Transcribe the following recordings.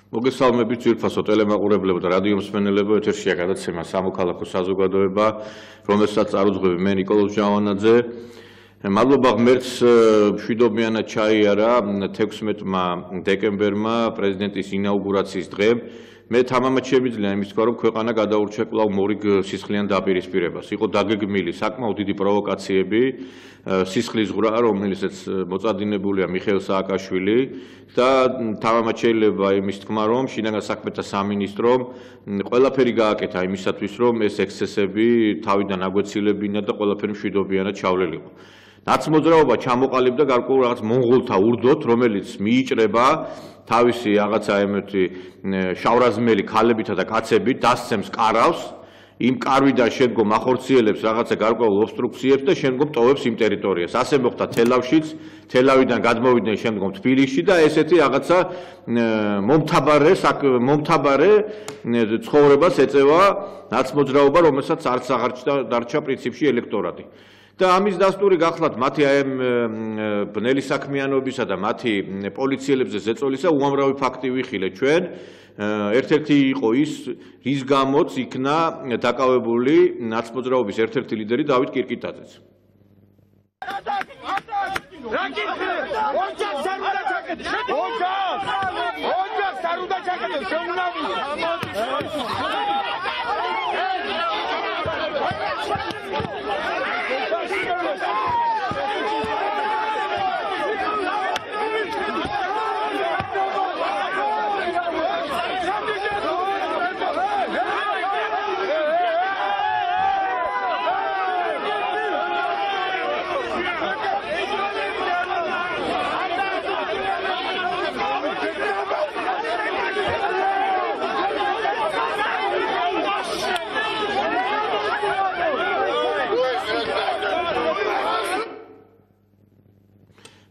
მოგესალმებით ძვირფასო ტელემაყურებლებო და რადიო მსმენელებო, ეთერშია გადაცემა სამოქალაქო საზოგადოება, რომელსაც წარუძღვები მე ნიკოლოზ ჯავანაძე. მადლობა ღმერთს მშვიდობიანად ჩაიარა 16 დეკემბერმა პრეზიდენტის ინაუგურაციის დღე. მე თამამად შემიძლია იმის თქვა, რომ ქვეყანა გადაურჩა კვლავ მორიგ სისხლიან დაპირისპირებას. იყო დაგეგმილი საკმაოდ დიდი პროვოკაციები, სისხლის ზღვრა, რომელსაც მოწადინებულია მიხეილ სააკაშვილი და თამამად შეიძლება იმის თქმა, რომ შინაგან საქმეთა სამინისტრომ ყველაფერი გააკეთა იმისათვის, რომ ეს ექსცესები თავიდან აგვეცილებინა და ყველაფერი მშვიდობიანად ჩავლილიყო. ნაცმოძრაობა ჩამოყალიბდა გარკვეულ რაღაც მონღოლთა ურდოთ, რომელიც მიიჭრება თავისი რაღაცა ემეთი შავრაზმელი ქალებითა და კაცებით დასცემს კარავს, იმ კარვიდან შემდგომ ახორციელებს რაღაცა გარკვეულ ობსტრუქციებს და შემდგომ ტოვებს იმ ტერიტორიას. ასე მოხდა თელავშიც, თელავიდან გადმოვიდნენ შემდგომ თბილისში და ესეთი რაღაცა მომთაბარე ცხოვრებას ეწევა ნაცმოძრაობა, რომელსაც არც აღარ დარჩა პრინციპში ელექტორატი. და ამის დასტური გახლავთ მათი ბნელი საქმიანობისა და მათი პოლიციელებზე ზეწოლისა უამრავი ფაქტი ვიხილეთ ჩვენ. ერთ-ერთი იყო ის, რის გამოც იქნა დაკავებული ნაცმოძრაობის ერთ-ერთი ლიდერი დავით კირკიტაძეც.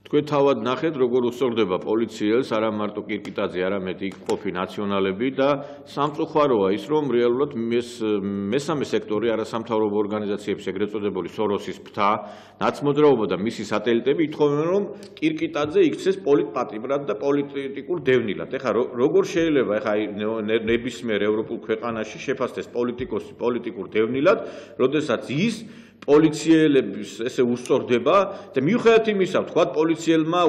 თქვენ თავად ნახეთ, როგორ უსწორდება პოლიციელს არა მარტო კირკიტაძე, არამედ იქ ყოფი ნაციონალები და სამწუხაროა ის, რომ რეალურად მესამე სექტორი არასამთავრობო ორგანიზაციების ეგრეთ წოდებული სოროსის ფთა, ნაცმოძრაობა და მისი სატელიტები ითხოვენ, რომ კირკიტაძე იქცეს პოლიტპატიმრად და პოლიტიკურ დევნილად. ეხლა როგორ შეიძლება ეხლა ნებისმიერ ევროპულ ქვეყანაში შეფასდეს პოლიტიკოსი პოლიტიკურ დევნილად, როდესაც ის პოლიციელების ესე უსწორდება და მიუხედავად იმისა, თქვათ პოლიციელმა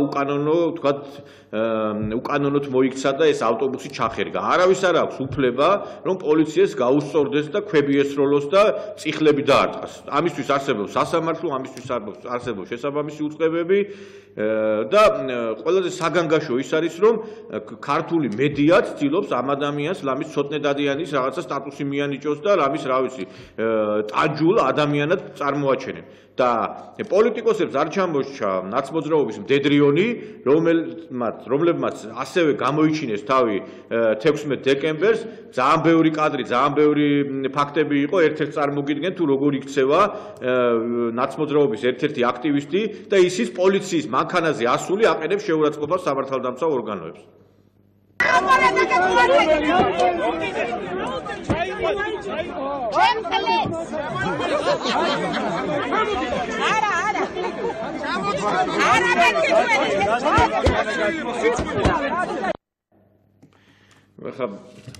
უკანონოდ მოიქცა და ეს ავტობუსი ჩახერგა. არავის არ აქვს უფლება, რომ პოლიციას გაუსწორდეს და ქვები ესროლოს და წიხლები დაარტყას. ამისთვის არსებობს სასამართლო, ამისთვის არსებობს შესაბამისი უწყებები და ყველაზე საგანგაშო ის არის, რომ ქართული მედიაც ცდილობს ამ ადამიანს ლამის ცოტნე დადიანის რაღაცა სტატუსი მიანიჭოს და ლამის რა ვიცი ტაჯულ ადამიანად წარმოაჩენენ. და პოლიტიკოსებს არ ჩამორჩა ნაცმოძრაობის მდედრიონი, რომლებმაც ასევე გამოიჩინეს თავი 16 დეკემბერს, ძალიან ბევრი კადრი, ძალიან ბევრი ფაქტები იყო, ერთ-ერთ წარმოგიდგენთ თუ როგორ იქცევა ნაცმოძრაობის ერთ-ერთი აქტივისტი და ისიც პოლიციის მანქანაზე ასული აყენებს შეურაცხყოფას სამართალდამცავ ორგანოებს. ახლა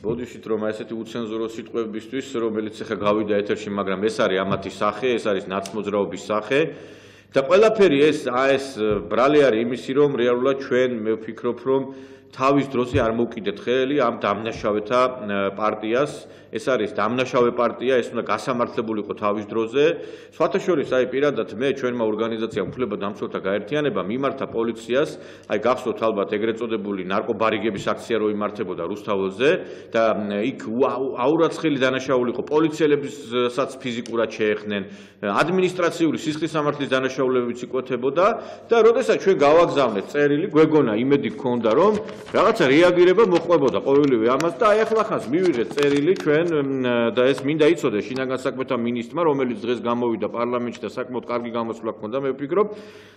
ბოდიშით რომ ესეთი უცენზურო სიტყვებისთვის, რომელიც ახლა გავიდა ეთერში, მაგრამ ეს არის ამათი სახე, ეს არის ნაცმოძრაობის სახე. და ყველაფერი ეს ბრალი არის იმისი, რომ რეალურად ჩვენ მე ვფიქრობ, რომ თავის დროზე არ მოვკიდეთ ხელი ამ დამნაშავეთა პარტიას. ეს არის დამნაშავე პარტია, ეს უნდა გასამართლებულიყო თავის დროზე. სხვათა შორის, პირადად მე ჩვენმა ორგანიზაციამ უფლებადამცველთა გაერთიანება მიმართა პოლიციას, გახსოვთ ალბათ ეგრეთ წოდებული ნარკობარიგების აქცია რო იმართებოდა რუსთაველზე და იქ აურაცხელი დანაშაულიყო პოლიციელებსაც ფიზიკურად შეეხნენ, ადმინისტრაციული სისხლის სამართლის დანაშაულებიც იკვეთებოდა და როდესაც ჩვენ გავაგზავნეთ წერილი, გვეგონა იმედი გქონდა, რომ რაღაცა რეაგირება მოყვებოდა ყოველივე ამას და ახლა ხანს მივიღეთ წერილი ჩვენ და ეს მინდა იცოდეს შინაგან საქმეთა მინისტრმა, რომელიც დღეს გამოვიდა პარლამენტში და საკმაოდ კარგი გამოსვლა ჰქონდა, მე ვფიქრობ,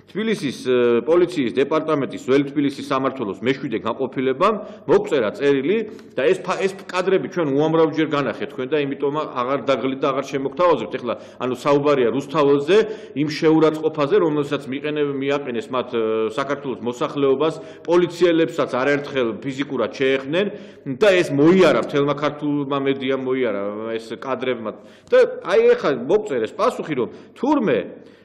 თბილისის პოლიციის დეპარტამენტის ძველი თბილისის სამმართველოს მეშვიდე განყოფილებამ მოგწერა წერილი და ეს კადრები ჩვენ უამრავჯერ განახეთ თქვენ და იმიტომ აღარ დაგლით და აღარ შემოგთავაზებთ. ეხლა ანუ საუბარია რუსთაველზე, იმ შეურაცხყოფაზე, რომელსაც მიაყენეს მათ საქართველოს მოსახლეობას, პოლიციელებსაც არ არაერთხელ ფიზიკურად შეეხნენ და ეს მოიარა მთელმა ქართულმა მედიამ მოიარა ეს კადრებმა და აი ეხლა მოგწერეს პასუხი რომ თურმე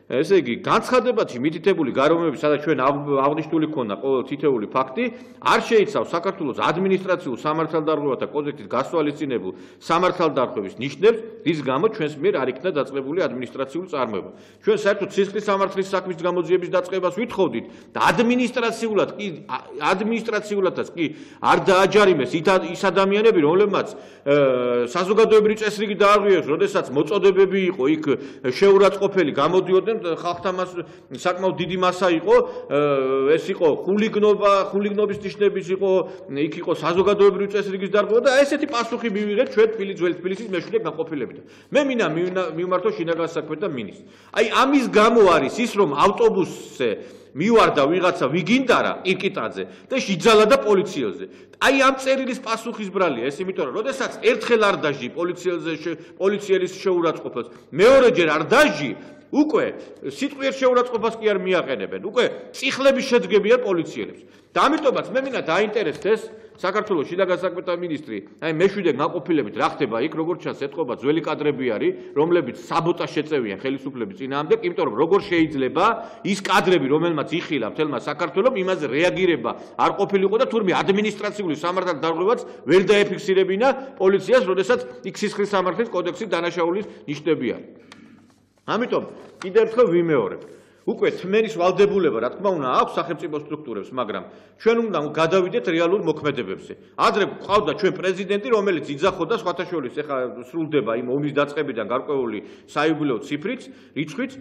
ესე იგი განცხადებაში მითითებული გარემოები სადაც ჩვენ აღნიშნული ქონდა ყოველ თითეული ფაქტი არ შეიცავს საქართველოს ადმინისტრაციულ სამართალდარღვევათა კოდექსის გასვალისწინებულ სამართალდარღვევის ნიშნებს რის გამო ჩვენს მიერ არ იქნა დაწყებული ადმინისტრაციული წარმოება ჩვენ საერთოდ სისხლის სამართლის საქმის გამოძიების დაწყებას ვითხოვდით და ადმინისტრაციულადაც კი არ დააჯარიმეს ის ადამიანები რომლებმაც საზოგადოებრივი წესრიგი დაარღვიეს როდესაც მოწოდებები იყო იქ შეურაცხყოფელი გამოდიოდნენ ხალხთა საკმაოდ დიდი მასა იყო ეს იყო ხულიგნობის ნიშნების იყო იქ იყო საზოგადოებრივი წესრიგის დარღვევა და ესეთი პასუხი მივიღეთ ჩვენ ძველი თბილისის მეშვიდე განყოფილებიდან მე მინდა მივმართო შინაგან საქმეთა და მინისტრს აი ამის გამო არის ის რომ ავტობუსზე მივარდა ვიღაცა ვიგინდარა ირკიტაძე და შეძალა და პოლიციელზე აი ამ წერილის პასუხისბრალია ეს იმიტომ რომ როდესაც ერთხელ არ დაჟი პოლიციელის შეურაცხყოფას მეორეჯერ არ დაჟი უკვე სიტყვიერ შეურაცხყოფას კი არ მიაყენებენ უკვე წიხლების შეძგებიან პოლიციელებს და ამიტომაც მე მინდა დაინტერესდეს საქართველოს შინაგან საქმეთა მინისტრი აი მეშვიდე განყოფილებით რა ხდება იქ როგორც ჩანს ეთყობა ძველი კადრები არის რომლებიც საბოტაჟს ეწევიან ხელისუფლების წინააღმდეგ იმიტომ რომ როგორ შეიძლება ის კადრები რომელმაც იხილა მთელმა საქართველოს იმაზე რეაგირება არ ყოფილიყო და თურმე ადმინისტრაციული სამართალდარღვევაც ვერ დაეფიქსირებინა პოლიციას როდესაც იქ სისხლის სამართლის კოდექსის დანაშაულის ნიშნები არის ამიტომ კიდევ ერთხელ ვიმეორებ უკვე თმენის ვალდებულება რა თქმა უნდა აქვს სახელმწიფო სტრუქტურებს მაგრამ ჩვენ უნდა გადავიდეთ რეალურ მოქმედებებზე ადრე ყავდა ჩვენ პრეზიდენტი რომელიც იძახოდა სხვათა შორის ეხლა სრულდება იმ ომის დაწყებიდან გარკვეული საიუბილეო ციფრიც რიცხვიც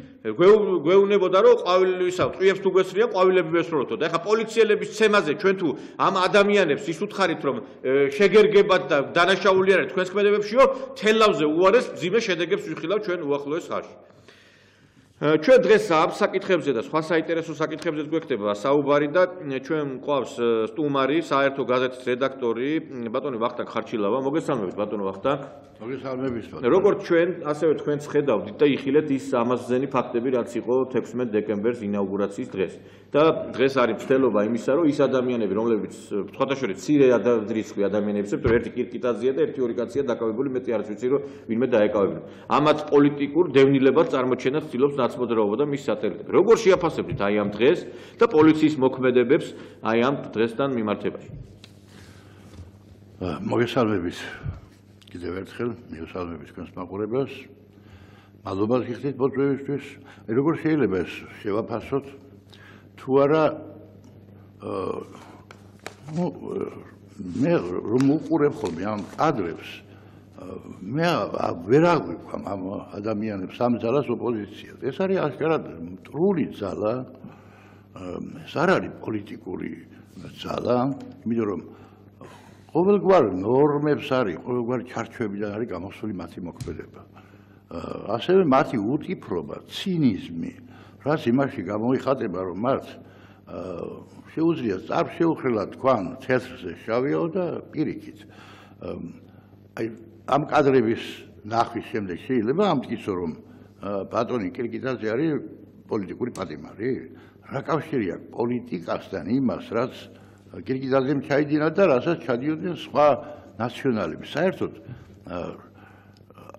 გვეუბნებოდა რომ ყვავილისა წვიებს თუ გვესრიან ყვავილები ვესროლოთო და ეხლა პოლიციელების ცემაზე ჩვენ თუ ამ ადამიანებს ის უთხარით რომ შეგერგებათ და დანაშაული არიან თქვენს ქმედებებშიო თელავზე უარეს მძიმე შედეგებს ვიხილავ ჩვენ უახლოეს ხანში ჩვენ დღეს ამ საკითხებზე და სხვა საინტერესო საკითხებზე გვექნება საუბარი და ჩვენ მყავს სტუმარი საერთო გაზეთის რედაქტორი ბატონი ვახტანგ ხარჩილავა მოგესალმებით ბატონო ვახტანგ მოგესალმებით როგორც ჩვენ ასევე თქვენც ხედავდით და იხილეთ ის ამასზენი ფაქტები რაც იყო 16 დეკემბერს ინაუგურაციის დღეს და დღეს არის მცდელობა იმისა რომ ის ადამიანები რომლებიც სხვათა შორის მცირე რიცხვი ადამიანებიც რომ ერთი კირკიტაზია და ერთი ორი კაცია დაკავებული მეტი არც ვიცი რომ ვინმე დაეკავებინა ამათ პოლიტიკურ დევნილებას წარმოჩენას ცდილობს ნაცმოძრაობა და მის სატელიტები როგორ შეაფასებთ აი ამ დღეს და პოლიციის მოქმედებებს აი ამ დღესთან მიმართებაში მოგესალმებით კიდევ ერთხელ მოგესალმებით თქვენს მაყურებელს მადლობა გიხდით მოწვევისთვის როგორ შეიძლება ეს შევაფასოთ თუ არა მე რომ უყურებ ხოლმე ამ კადრებს მე ვერ აღვიქვამ ამ ადამიანებს ამ ძალას ოპოზიციას ეს არის აშკარად მტრული ძალა ეს არ არის პოლიტიკური ძალა იმიტომ რომ ყოველგვარ ნორმებს არის ყოველგვარ ჩარჩოებიდან არის გამოსული მათი მოქმედება ასევე მათი უტიფრობა ცინიზმი რაც იმაში გამოიხატება რომ მათ შეუძლია წარშეუხრელად თქვან თეთრზე შავიო და პირიქით აი ამ კადრების ნახვის შემდეგ შეიძლება ამტკიცო რომ ბატონი კირკიტაძე არის პოლიტიკური პატიმარი რა კავშირი აქვს პოლიტიკასთან იმას რაც კირკიტაძემ ჩაიდინა და რასაც ჩადიოდნენ სხვა ნაციონალები საერთოდ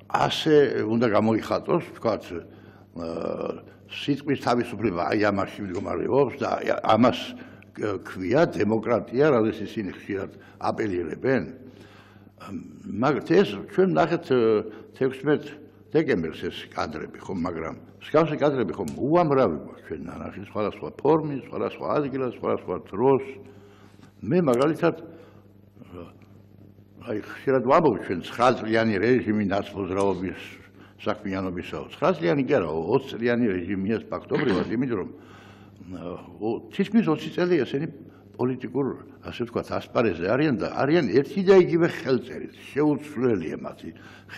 ასე უნდა გამოიხატოს თქვათ სიტყვის თავისუფლება აი ამაში მდგომარეობს და ამას ქვია დემოკრატია რადგან ისინი ხშირად აპელირებენ მაგრამ ეს ჩვენ ნახეთ 16 დეკემბერს ეს კადრები ხომ მაგრამ მსგავსი კადრები ხომ უამრავი ჩვენ ნახეთ სხვადასხვა ფორმის სხვადასხვა ადგილას სხვადასხვა დროს მე მაგალითად აი ხშირად ვამბობ ჩვენ 9 წლიანი რეჟიმი ნაცმოძრაობის საქმიანობისაო 9 წლიანი კი არა 20 წლიანი რეჟიმია ფაქტობრივად იმიტომ რომ თითქმის 20 წელი ესენი პოლიტიკურ ასე ვთქვათ ასპარეზზე არიან და არიან ერთი და იგივე ხელწერით შეუცვლელია მათი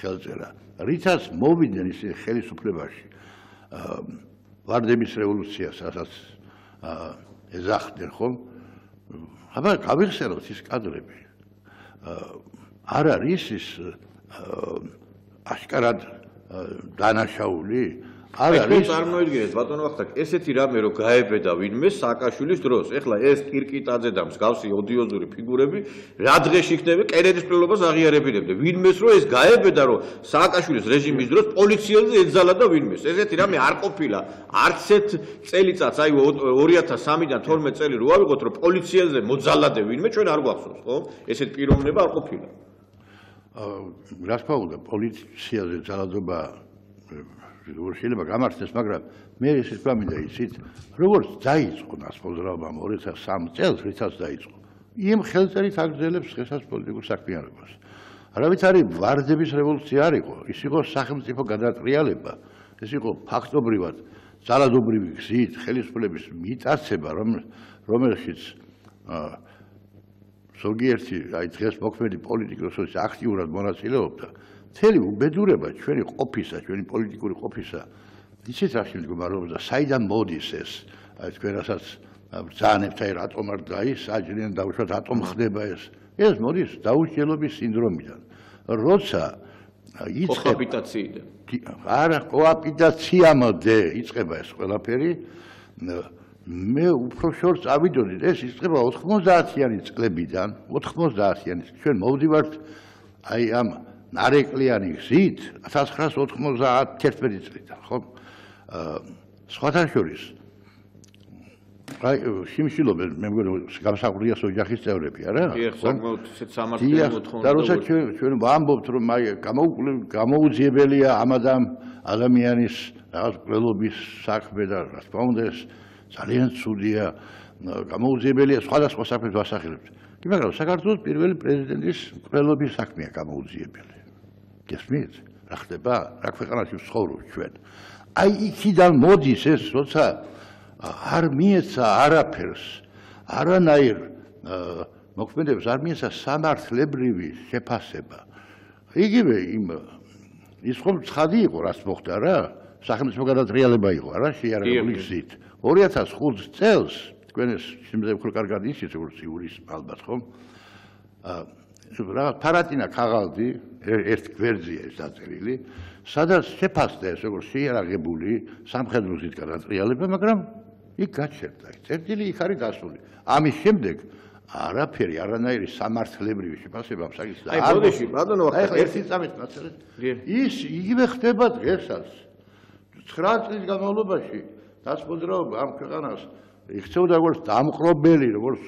ხელწერა რითაც მოვიდნენ ისინი ხელისუფლებაში ვარდების რევოლუციას რასაც ეძახდნენ ხომ აბა გავიხსენოთ ის კადრები არ არის ის აშკარად დანაშაული არ აი არის წარმოიდგინეთ ბატონო ვახტანგ ესეთი რამე რომ გაებედა ვინმე სააკაშვილის დროს ეხლა ეს კირკიტაძე და მსგავსი ოდიოზური ფიგურები რა დღეში იქნება კენედის პრილობას აღიარებინებდა ვინმეს რომ ეს გაებედა რომ სააკაშვილის რეჟიმის დროს პოლიციელზე ეძალა და ვინმეს ესეთი რამე არ ყოფილა არც ერთ წელიწადს აი 2003-დან 12 წელი რო ავიღოთ რომ პოლიციელზე მოძალადე ვინმე ჩვენ არ გვახსოვს ხო ესეთ პიროვნება არ ყოფილა რა თქმა უნდა პოლიციაზე ძალადობა შეიძლება გამართდეს, მაგრამ მე ისიც გამინდა იცით, როგორც დაიწყო ნასმოძრაობამ 2003 წელს, რითაც დაიწყო. იმ ხელწერით აგრძელებს დღესაც პოლიტიკურ საქმიანობას. არავით არის ვარდების რევოლუცია არ იყო, ის იყო სახელმწიფო გადატრიალება, ეს იყო ფაქტობრივად ძალადობრივი გზით ხელისუფლების მიტაცება, რომელშიც ზოგიერთი აი დღეს მოქმედი პოლიტიკი როდესაც აქტიურად მონაწილეობდა მთელი უბედურება ჩვენი ყოფისა, ჩვენი პოლიტიკური ყოფისა იცით რა შემდგომარეობა საიდან მოდის ეს აი თქვენ რასაც ბრძანებთ აი რატომ არ საჯრიდან დაუშვათ რატომ ხდება ეს მოდის დაუსჯელობის სინდრომიდან როცა იწყება კოაპიტაციიდან არა კოაპიტაციამდე იწყება ეს ყველაფერი მე უფრო შორს ავიდოდით ეს იწყება 90-იანი წლებიდან 90-იანი ჩვენ მოვდივართ აი ამ ნარეკლიანი გზით 1991 წლიდან ხო სხვათა შორის აი შიმშილობენ მე მგონი გამსახურდიას ოჯახის წევრები არა დიახ საკმაოდ ისეთ სამართლიანი მოთხოვნა და როცა ჩვენ ვამბობთ რომ აი გამოუძიებელია ამ ადამიანის რაღაც ყველობის საქმე და რა თქმა უნდა ეს ძალიან ცუდია გამოუძიებელია სხვადასხვა საქმეს ვასახელებთ მაგრამ საქართველოს პირველი პრეზიდენტის ყველობის საქმეა გამოუძიებელი გესმით რა ხდება რა ქვეყანაში ვცხოვრობ ჩვენ აი იქიდან მოდის ეს როცა არ მიეცა არაფერს არანაირ მოქმედებს არ მიეცა სამართლებრივი შეფასება იგივე ის ხომ ცხადი იყო რაც მოხდა რა სახელმწიფო გადატრიალება იყო არა შეიარაღებული გზით 2005 წელს თქვენ ეს სიმძე უფრო კარგად იცით როგორც იურის ალბათ ხომ რა ფარატინა ქაღალდი ერთ გვერდზეა ეს დაწერილი სადაც შეფასდა ეს როგორც შეიარაღებული სამხედრო გზით გადატრიალება მაგრამ იქ გაჩერდა წერტილი იქ არის დასული ამის შემდეგ არაფერი არანაირი სამართლებრივი შეფასება საკითხს აი ბოდიში ბატონო ახლა ერთი წამით მაცალეთ ის იგივე ხდება დღესაც 9 წლის განმავლობაში დასმოძრაობა ამ ქვეყანას იქცეოდა როგორც დამყრობელი როგორც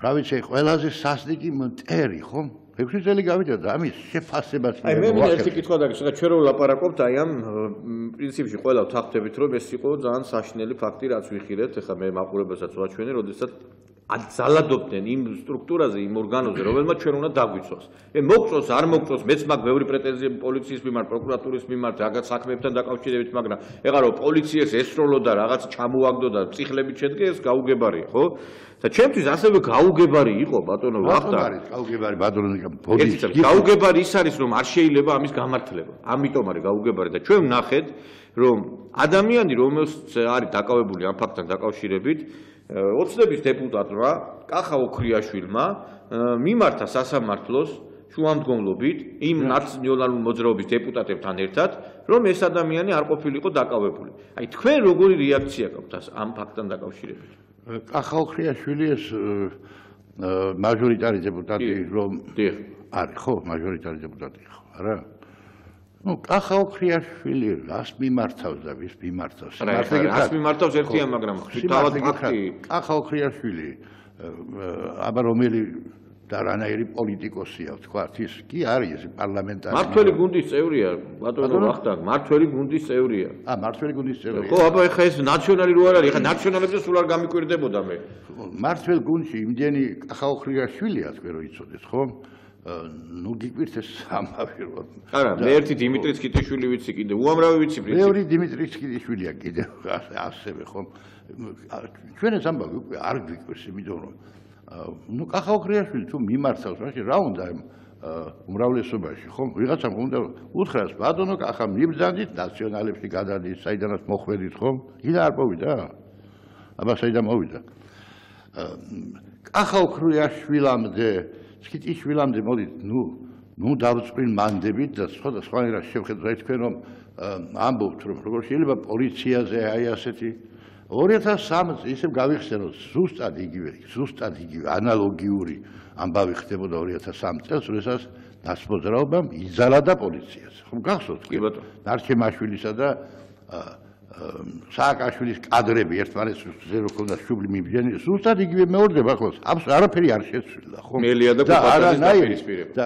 რა ვიცი ყველაზე სასტიკი მტერი ხო 6 წელი გავიდა და ამის შეფასებაც აი მე ერთი კითხვა დაგისვა ჩვენ რო ვლაპარაკობთ აი ამ პრინციპში ყველა ვთანხმდებით რომ ეს იყო ძალიან საშინელი ფაქტი რაც ვიხილეთ ეხლა მე მაყურებელსაც ვაჩვენე როდესაც ძალადობდნენ იმ სტრუქტურაზე იმ ორგანოზე რომელმაც ჩვენ უნდა დაგვიცვას მე მოგწოს არ მოგწოს მეც მაგ ბევრი პრეტენზიები პოლიციის მიმართ პროკურატურის მიმართ რაღაც საქმეებთან დაკავშირებით მაგრამ ეხლა რომ პოლიციას ესროლოდა რაღაც ჩამოაგდო და წიხლებით შედგე ეს გაუგებარია ხო და ჩემთვის ასევე გაუგებარი იყო ბატონო ვახტანგ გაუგებარი ბატონო ბოდის გაუგებარი ის არის რომ არ შეიძლება ამის გამართლება ამიტომ არის გაუგებარი და ჩვენ ვნახეთ რომ ადამიანი რომელსაც არის დაკავებული ამ ფაქტთან დაკავშირებით ოცნების დეპუტატმა კახა ოქრიაშვილმა მიმართა სასამართლოს შუამდგომლობით იმ ნაციონალური მოძრაობის დეპუტატებთან ერთად რომ ეს ადამიანი არ ყოფილიყო დაკავებული აი თქვენ როგორი რეაქცია გაქვთ ამ ფაქტთან დაკავშირებით კახა ოქრიაშვილი ეს მაჟორიტარი დეპუტატი რომ არის ხო მაჟორიტარი დეპუტატი ხო არა ну კახა ოქრიაშვილი რას მიმართავს და ვის მიმართავს რას მიმართავს ერთია მაგრამ თავად ფაქტი კახა ოქრიაშვილი აბა რომელი და რანაირი პოლიტიკოსია ვთქვათ ის კი არის ეს პარლამენტარი მართველი გუნდის წევრია ბატონო ვახტანგ მართველი გუნდის წევრია მართველი გუნდის წევრია ხო აბა ეხა ეს ნაციონალი რო არ არის ეხა ნაციონალებზე სულ არ გამიკვირდებოდა მე მართველ გუნდში იმდენი კახა ოქრიაშვილია თქვენ რო იცოდეთ ხო ну გიკვირდეს ამავე რომ არა მე ერთი დიმიტრი ცკიტიშვილი ვიცი კიდე უამრავი ვიცი პრინციპი მეორე დიმიტრი ცკიტიშვილია კიდე ასევე ხო ჩვენ ეს ამბავი უკვე არ გიკვირს იმიტომ რომ ну კახა ოქრიაშვილი თუ მიმართავს მაშინ რა უნდა უმრავლესობაში ხო ვიღაცამ უნდა უთხრას ბატონო კახა მიბრძანდით ნაციონალებში გადადით საიდანაც მოხვედით ხო იდა არ მოვიდა აბა საიდან მოვიდა კახა ოქრიაშვილამდე სკიტიშვილამდე მოდით ნუ დავწყვინ მანდებით და სხვადასხვანაირად შევხედოთ თქვენ რომ ამბობთ რომ როგორ შეიძლება პოლიციაზე აი ასეთი 2003 წელს ისევ გავიხსენოთ ზუსტად იგივე ანალოგიური ამბავი ხდებოდა 2003 წელს როდესაც ნაცმოძრაობამ იძალა და პოლიციას ხომ გახსოვთ კი ბატონო ნარჩემაშვილისა და სააკაშვილის კადრები ერთმანეთზე რო ქონდა შუბლი მიბჯენი ზუსტად იგივე მეორდება ხოლმე არაფერი არ შეცვლილა ხო მელია და კუპატაძის დაპირისპირება და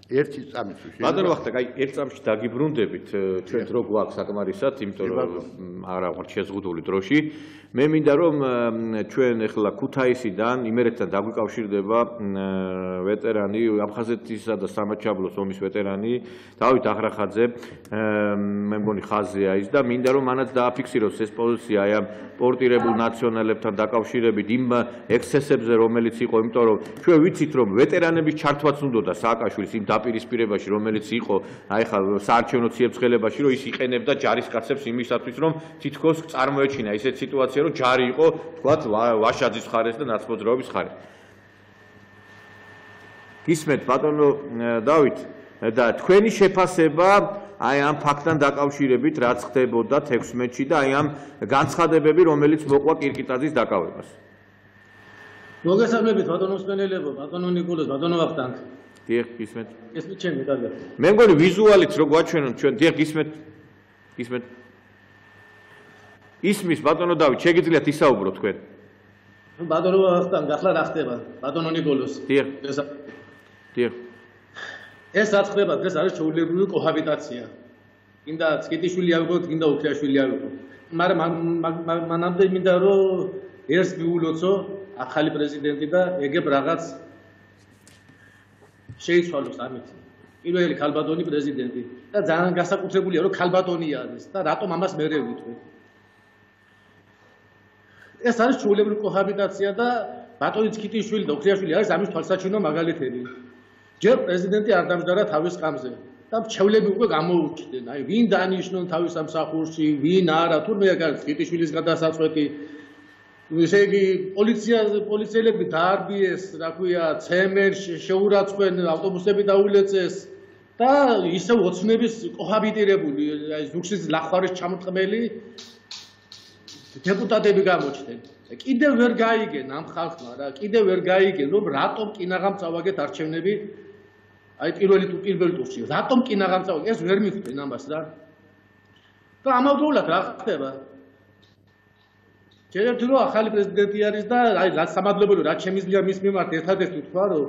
ერთი წამით ბატონო ვახტანგ აი ერთ წამში დაგიბრუნდებით ჩვენ დრო გვაქვს საკმარისად იმიტომ რომ არა ვარ შეზღუდული დროში მე მინდა რომ ჩვენ ახლა ქუთაისიდან იმერეთთან დაგვიკავშირდება ვეტერანი აფხაზეთისა და სამაჩაბლოს ომის ვეტერანი დავით ახრახაძე მე მგონი ხაზია ის და მინდა რომ მანაც დააფიქსიროს ეს პოზიცია აი ამ პორტირებულ ნაციონალებთან დაკავშირებით იმ ექსცესებზე რომელიც იყო იმიტომ რომ ჩვენ ვიცით რომ ვეტერანების ჩართვაც უნდოდა სააკაშვილის იმ დაპირისპირებაში რომელიც იყო აი ხა საარჩევნო ციებ-ცხელებაში რომ ის იყენებდა ჯარისკაცებს იმისათვის რომ თითქოს წარმოეჩინა ისეთ სიტუაცია რომ ჯარი იყო თქვათ ვაშაძის ხარეს და ნაცმოძრაობის ხარეს გისმენთ ბატონო დავით და თქვენი შეფასება აი ამ ფაქტთან დაკავშირებით რაც ხდებოდა 16-ში და აი ამ განცხადებები რომელიც მოყვა კირკიტაძის დაკავებას მოგესალმებით ბატონო მსმენელებო ბატონო ნიკოლოზ ბატონო ვახტანგ დიახ გისმენთ გესმით ჩემი კარგად მე მგონი ვიზუალით რო გვაჩვენოთ ჩვენ დიახ გისმენთ ისმის ბატონო დავით შეგიძლიათ ისაუბრო თქვენ ბატონო ვახტანგ ახლა რა ხდება ბატონო ნიკოლოზ დიახ ეს რაც ხდება დღეს არის ჩვეულებრივი კოჰაბიტაცია კიდე ცკიტიშვილი ავიღოთ კიდე უქრიაშვილი ავიღოთ მაგრამ მანამდე მინდა რომ ერთს მიულოცო ახალი პრეზიდენტი და ეგებ რაღაც შეიცვალოს ამით პირველი ქალბატონი პრეზიდენტი და ძალიან განსაკუთრებულია რომ ქალბატონი არის და რატომ ამას მერე ვიტყვი ეს არის ჩვეულებრივი კოჰაბიტაცია და ბატონი ცკიტიშვილი და უქრიაშვილი არის ამის თვალსაჩინო მაგალითები ჯერ პრეზიდენტი არ დამჯდარა თავის კამზე და მრჩევლები უკვე გამოუჩნდნენ აი ვინ დანიშნონ თავის სამსახურში ვინ არა თურმე აქ არის ცკიტიშვილის გადასაწყვეტი ესე იგი პოლიციელები დაარბიეს რა ქვია ცემენ შეურაცხყვენ ავტობუსები დაულეწეს და ისევ ოცნების კოჰაბიტირებული აი ზუგშის ლახვარის ჩამოტყმელი დეპუტატები გამოჩნდნენ კიდევ ვერ გაიგენ ამ ხალხმა რა კიდევ ვერ გაიგენ რომ რატომ კინაღამ წავაგეთ არჩევნები აი პირველი ტურში რატომ კინაღამ წავაგეთ ეს ვერ მიხვდნენ ამას რა და ამავდროულად რა ხდება შეიძლება რომ ახალი პრეზიდენტი არის და აი რაც სამადლობელო რაც შემიძლია მის მიმართ ერთადერთი თქვა რომ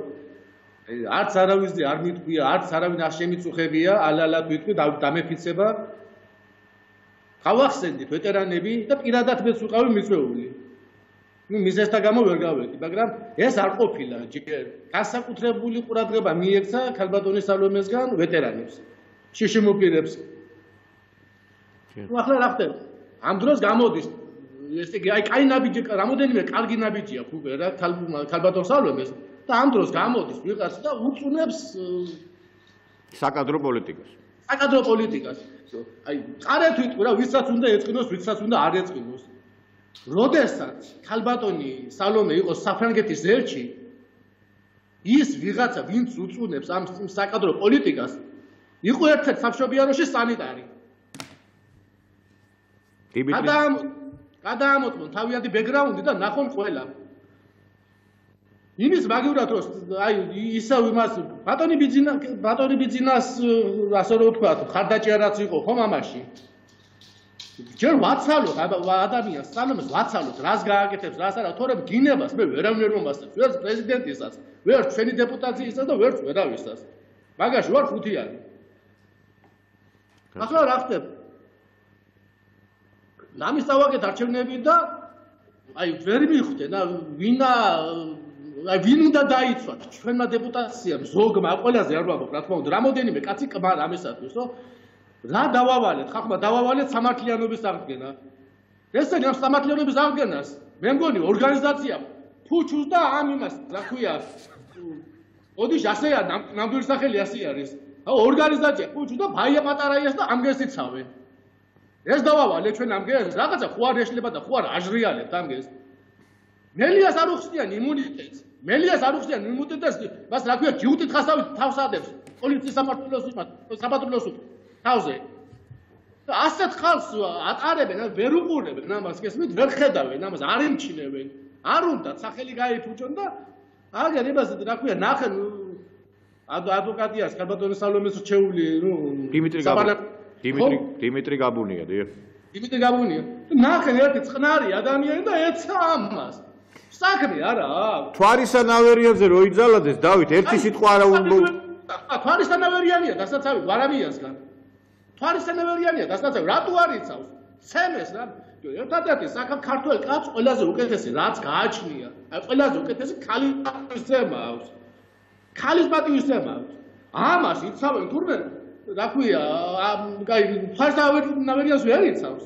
არც არავისზე არ მიტყვია არც არავინ არ შემიწუხებია ალალად ვიტყვი დამეფიცება გავახსენდით ვეტერანები და პირადად მეც ვიყავი მიწვეული მიზესთა გამო ვერ გავედი, მაგრამ ეს არ ყოფილა ჯერ განსაკუთრებული ყურადღება მიექცა ქალბატონის სალომესგან ვეტერანებს, შიშიმოპირებს. ახლა რა ხდება? ამ დროს გამოდის ესე იგი აი კაი ნაბიჯი, რამოდენიმე კარგი ნაბიჯია უკვე რა ქალბატონ სალომეს და ამ დროს გამოდის ვიღაც და უწუნებს საკადრო პოლიტიკას. საკადრო პოლიტიკას. აი ყარეთ ვიტყვი რა ვისაც უნდა ეწყინოს, ვისაც უნდა არ ეწყინოს. როდესაც ქალბატონი სალომე იყო საფრანგეთის ელჩი ის ვიღაცა ვინც უწუნებს ამ საკადრო პოლიტიკას იყო ერთ-ერთ სამშობიაროში სანიტარი გადაამოწმონ თავიანთი ბექგრაუნდი და ნახონ ყველა იმის მაგივრად რომ აი ისევ იმას ბატონი ბიძინას ასე რომ ვთქვა ხარდაჭერაც იყო ხო მამაში ჯერ ვაცალოთ ადამიანს სალომეს ვაცალოთ რას გააკეთებს რას არა თორემ გინებას მე ვერავინ ვერ მომასწრებს ვერც პრეზიდენტისაც ვერც ჩვენი დეპუტაციისას და ვერც ვერავისას მაგაში ვარ ხუთიანი ახლა რა ხდება ნამის წავაგეთ არჩევნები და აი ვერ მიხვდენ ვინ უნდა დაიცვათ ჩვენმა დეპუტაციამ ზოგმა ყველაზე არ ვამბობ რა თქმა უნდა რამოდენიმე კაცი კმარ ამისათვის რომ რა დავავალეთ ხახმა დავავალეთ სამართლიანობის აღდგენა ესენი ამ სამართლიანობის აღდგენას მე მგონი ორგანიზაცია ფუჩუს და ამ იმას რა ქვია ოდიშ ასეა ნამდვილი სახელი ასე არის ორგანიზაცია ფუჩუს და ბაია პატარაიას და ამგეს იცავენ ეს დავავალეთ ჩვენ ამგეს რაღაცა ხო არ ეშლება და ხო არ აჟრიალებთ ამგეს მელიას არ უხსნიან იმუნიტეტს მას რა ქვია ჯიუტით ხასავით თავს ადებს პოლიციის სამართლოს იმას საბატონოს თავზე ასეთ ხალხს ატარებენ, ვერ უყურებენ ამას, გესმით, ვერ ხედავენ ამას, არ ემჩნევენ. არ უნდათ სახელი გაიფუჭონ და აგერ იმას რა ქვია, ნახენ ადვოკატიას, ქალბატონი სალომეს რჩეული, დიმიტრი გაბუნია, დიახ. დიმიტრი გაბუნია. ნახენ ერთი წყნარი ადამიანი და ეცა ამას. საქმე არა აქვს. თვარისანავერიაზე რო იძალადეს, დავით, ერთი სიტყვა არა უნდა. თვარისანავერიანია დასაცავი გვარამიასგან. თვარისანავერიანია დასაცავი, რატო არ იცავს? ცემეს რა. ერთადერთი საქართველოს ქართველ კაცს ყველაზე უკეთესი რაც გააჩნია. აი ყველაზე უკეთესი ქალის პატივისცემა აქვს. ქალის პატივისცემა აქვს. ამას იცავენ თურმე რა ქვია, აი თვარისანავერიას ვერ იცავს.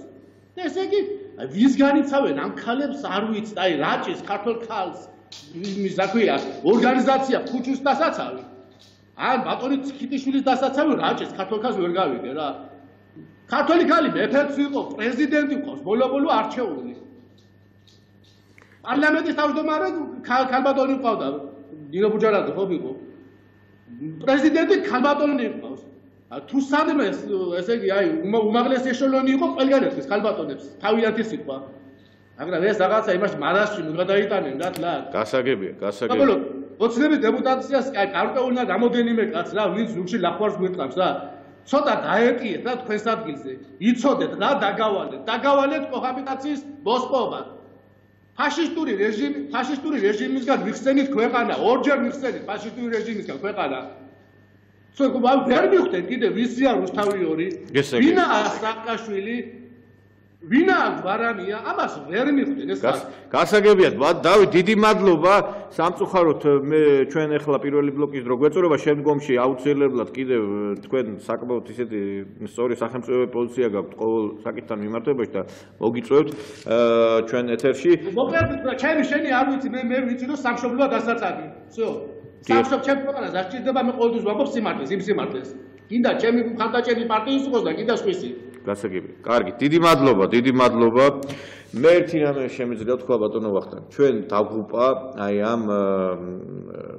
და ესე იგი ვისგან იცავენ ამ ქალებს არ ვიცით, აი რაჭის ქართველ ქალს ის რა ქვია, ორგანიზაცია ქუჩის დასაცავი. ან ბატონი ციხიტიშვილის დასაცავი რაჭის ქართველ ქალს ვერ გავიგე რა. ქართველი ქალი მეფეც იყო, პრეზიდენტი იყო, ბოლო-ბოლო არჩეული. პარლამენტის თავმჯდომარე ქალბატონი ყავდა, დინო ბუჯარაძე ხო იყო. პრეზიდენტი ქალბატონი იყო. თუ სადმე ესე იგი აი უმაღლესი ეშელონი იყო ყველგან ერთვის ქალბატონებს, თავიანთი სიტყვა. მაგრამ ეს რაღაცა იმაში მარაში გადაიტანენ რა თლა. გასაგებია. ბოლო ოცნების დეპუტაციას გარკვეულნად რამოდენიმე კაც რა, ვინც ზურგში ლახვარს გვიტყავს რა. ცოტა დაეტიეთ რა თქვენს ადგილზე. იცოდეთ რა დაგავალეთ კოჰაბიტაციის მოსპობა. ფაშისტური რეჟიმისგან მიხსენით ქვეყანა, ორჯერ მიხსენით ფაშისტური რეჟიმისგან ქვეყანა. ცოტა ვერ მივხვდეთ კიდე ვისია რუსთავიორი, ვინაა სააკაშვილი, ვინაა გვარამია, ამას ვერ მივხვდეთ ეს გასაგებია, დავით, დიდი მადლობა სამწუხაროდ მე ჩვენ ახლა პირველი ბლოკის დრო გვეწურება, შემდგომში აუცილებლად კიდევ თქვენ საკმაოდ ისეთი სწორი სახელმწიფო პოზიცია გაქვთ ყოველ საკითხთან მიმართებაში და მოგიწევთ ჩვენ ეთერში. მოკლედ ჩემი შენი არ ვიცი, მე ვიცი რომ სამშობლოა დასაწადი. всё. სამშობლო ჩემ ქვეყანას არ სჭირდება მე ყოველთვის ვამბობ სიმართლეს, იმ სიმართლეს. კიდე ჩემი მხარდაჭერილი პარტიის იყოს და კიდე სხვისი. გასაგებია. კარგი, დიდი მადლობა. მე ერთი რამე შემიძლია თქვა ბატონო ვახტანგ. ჩვენ დაგუპა აი ამ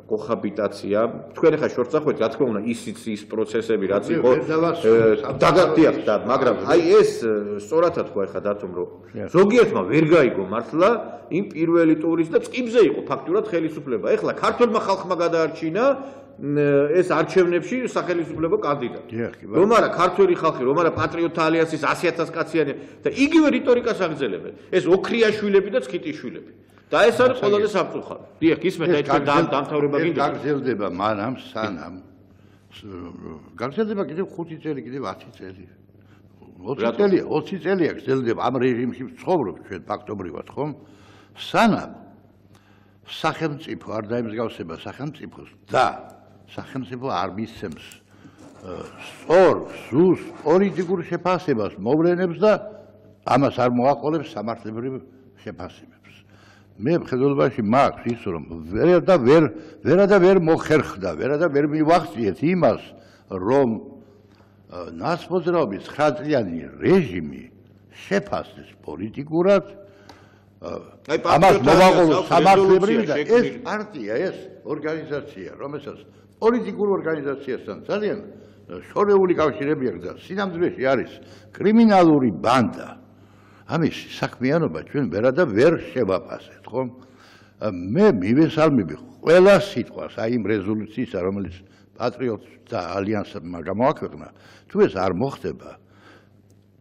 კოჰაბიტაცია. თქვენ ახლა შორტს ახვეთ, რა თქმა უნდა, ის პროცესები რაც იყო დაგახდიათ და მაგრამ აი ეს სწორადად თქვა ახლა დათომ რომ ზოგიერთმა ვერ გაიგო მართლა იმ პირველი ტურის და წკიბზე იყო ფაქტურად ხელისუფლება. ახლა ქართველმა ხალხმა გადაარჩინა ეს არჩევნებში სახელმწიფო კანდიდატი. რომ არა ქართველი ხალხი, რომ არა პატრიოტთა ალიანსის 100,000 კაციანი და იგივე რიტორიკას აგრძელებენ. ეს ოქრიაშვილები და ცხიტიშვილები. და ეს არის ყველაზე სამწუხარო. დიახ, ისმეთ აი თქვენ დამთავრება გინდა. გაგრძელდება მანამ სანამ გაგრძელდება კიდევ 5 წელი, კიდევ 10 წელი. 20 წელია გრძელდება ამ რეჟიმში ცხოვრობ ჩვენ ფაქტობრივად, ხომ? სანამ სახელმწიფო არ დაემსგავსება სახელმწიფოს და სახელმწიფო არ მისცემს სწორ ზუსტ პოლიტიკურ შეფასებას მოვლენებს და ამას არ მოაყოლებს სამართლებრივ შეფასებებს. მე მხედველობაში მაქვს ის რომ ვერა და ვერ მოხერხდა, ვერა და ვერ მივახციეთ იმას, რომ ნაცმოძრაობის 9 წლიანი რეჟიმი შეფასდეს პოლიტიკურად ამას მოვაყოლოს სამართლებრივი და ეს პარტია, ეს ორგანიზაცია, რომელსაც პოლიტიკურ ორგანიზაციასთან ძალიან შორეული კავშირები აქვს და სინამდვილეში არის კრიმინალური ბანდა. ამის საქმიანობა ჩვენ ვერა და ვერ შევაფასეთ, ხო? მე მივესალმები ყველა სიტყვას აი იმ რეზოლუციისა, რომელიც პატრიოტთა ალიანსმა გამოაქვეყნა, თუ ეს არ მოხდება,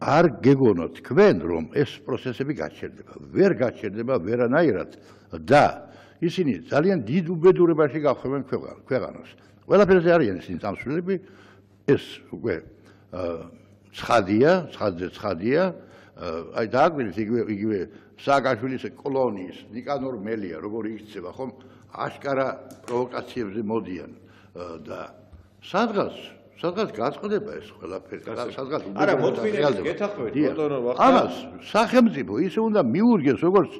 არ გეგონოთ თქვენ, რომ ეს პროცესები გაჩერდება. ვერ გაჩერდება ვერანაირად და ისინი ძალიან დიდ უბედურებაში გავხმენ ქვეყანას. ყველაფერზე არიან ისინი წამსვლელები, ეს უკვე ცხადია, აი დააგვირეთ იგივე სააკაშვილის კოლონიის ნიკანორ მელია, როგორი იქცევა, ხომ? აშკარა პროვოკაციებზე მოდიან და სადღაც გაწყდება ეს ყველაფერი. სადღაც არა, მოთმინებით გეთახმებით, ბატონო ვახტანგ. ამას სახელმწიფო ისე უნდა მიურგეს, როგორც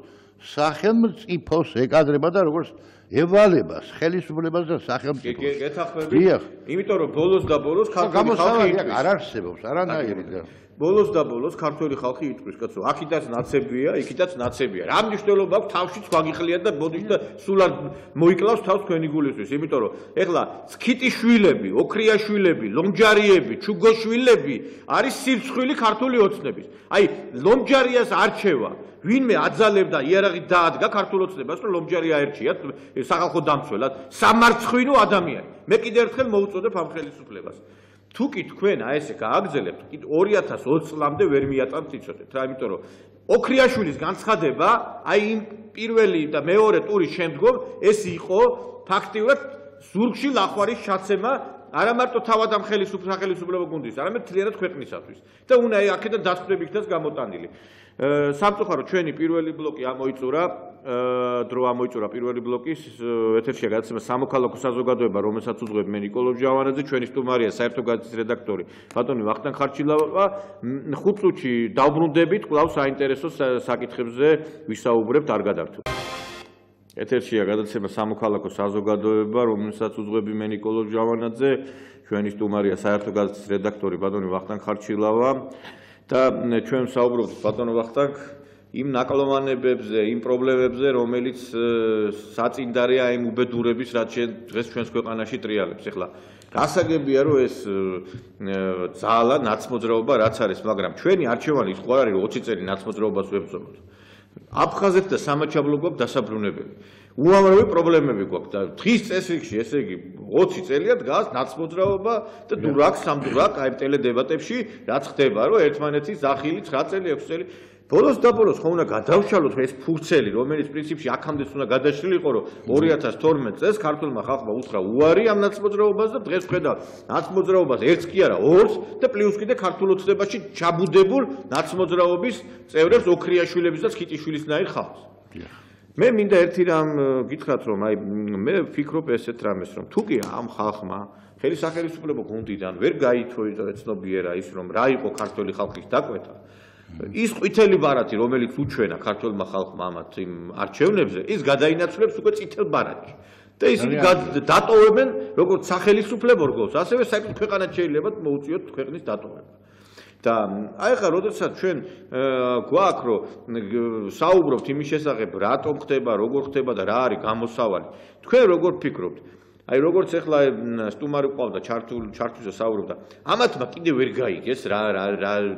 სახელმწიფოს ეკადრება და როგორც ევალებას, ხელისუფლებას და სახელმწიფოს. გეთახმებით, იმიტომ რომ ბოლოს და ბოლოს ქართული ხალხი არ არსებობს არანაირი და ბოლოს და ბოლოს ქართული ხალხი იტყვის, კაცო, აქითაც ნაცებია, იქითაც ნაცებია. რა მნიშვნელობა აქვს თავშიც ვაგიხლიათ და ბოდიშ და სულ არ მოიკლავს თავს თქვენი გულისთვის, იმიტომ რომ ეხლა სქიტიშვილები, ოქრიაშვილები, ლომჯარიები, ჩუგოშვილები არის სირცხვილი ქართული ოცნების. აი, ლომჯარიას არჩევა ვინმე აძალებდა იარაღით დაადგა ქართულ ოცნებას, რომ ლომჯარი აერჩიათ სახალხო დამცველად, სამარცხვინო ადამიანი. მე კიდევ ერთხელ მოუწოდებ ამ ხელისუფლებას. თუ კი თქვენ აი ესე გააგზელებთ, კი 2020 წლამდე ვერ მიატანთ იცოდეთ რა, იმიტომ რომ ოქრიაშვილის განცხადება, აი იმ პირველი და მეორე ტურის შემდგომ ეს იყო ფაქტიურად ზურგში ლახვარის ჩაცემა არა მარტო თავად ამ სახელისუფლებო გუნდის, არამედ მთლიანად ქვეყნისათვის. და უნდა აქედან დასკვნები იქნას გამოტანილი. სამწუხაროდ ჩვენი პირველი ბლოკი ამოიწურა, დრო ამოიწურა პირველი ბლოკის ეთერშია გადაცემა სამოქალაქო საზოგადოება, რომელსაც უძღვებ მე ნიკოლოზ ჯავანაძე, ჩვენი სტუმარია საერთო გაზეთის რედაქტორი ბატონი ვახტანგ ხარჩილავა. 5 წუთში დავბრუნდებით, კვლავ საინტერესო საკითხებზე ვისაუბრებთ, არ გადართულ. ეთერშია გადაცემა სამოქალაქო საზოგადოება, რომელსაც უძღვები მე ნიკოლოზ ჯავანაძე, ჩვენი სტუმარია საერთო გაზეთის რედაქტორი ბატონი ვახტანგ ხარჩილავა. და ჩვენ ვსაუბრობთ ბატონო ვახტანგ იმ ნაკლოვანებებზე, იმ პრობლემებზე, რომელიც საწინდარია იმ უბედურების, რაც დღეს ჩვენს ქვეყანაში ტრიალებს. ეხლა გასაგებია, რომ ეს ძალა, ნაცმოძრაობა რაც არის, მაგრამ ჩვენი არჩევანი ის ხო არ არის, რომ 20 წელი ნაცმოძრაობას ვებრძოლოთ. აფხაზეთ და სამაჩაბლო გვაქვს დასაბრუნებელი. უამრავი პრობლემები გვაქვს და დღის წესრიგში, ესე იგი 20 წელია დგას ნაცმოძრაობა და დურაკ სამდურაკ აი ტელედებატებში რაც ხდება, რომ ერთმანეთის ზახილი 9 წელი, 6 წელი ბოლოს და ბოლოს ხო უნდა გადავშალოთ ეს ფურცელი, რომელიც პრინციპში აქამდეც უნდა გადაშლილიყო, რომ 2012 წელს ქართულმა ხალხმა უთხრა უარი ამ ნაცმოძრაობას და დღეს ხედა ნაცმოძრაობას ერთს კი არა, ორს და პლუს კიდე ქართულ ოცნებაში ჩაბუდებულ ნაცმოძრაობის წევრებს ოქრიაშვილების და სქიტიშვილისნაირ ხალხს. მე მინდა ერთი რამ გითხრათ, რომ აი მე ვფიქრობ ესეთ რამეს, რომ თუ კი ამ ხალხმა ხელისუფლებო გუნდიდან ვერ გაითხოვა ცნობიერა ის, რომ რა იყო ქართული ხალხის დაკვეთა, ის ყვითელი ბარათი, რომელიც უჩვენა ქართულმა ხალხმა ამათ იმ არჩევნებზე, ის გადაინაცვლებს უკვე წითელ ბარათში. და ისინი დატოვებენ როგორც სახელისუფლებო ორგანოს, ასევე საერთოდ ქვეყანაც შეიძლება მოუწიოთ ქვეყნის დატოვება. და აი ხა როდესაც ჩვენ გვაქვს რომ საუბრობთ იმის შესახებ, რატომ ხდება, როგორ ხდება და რა არის გამოსავალი. თქვენ როგორ ფიქრობთ? აი როგორც ახლა სტუმარი ყავდა ჩართვისო საუბრობდა, ამათმა კიდე ვერ გაიგეს რა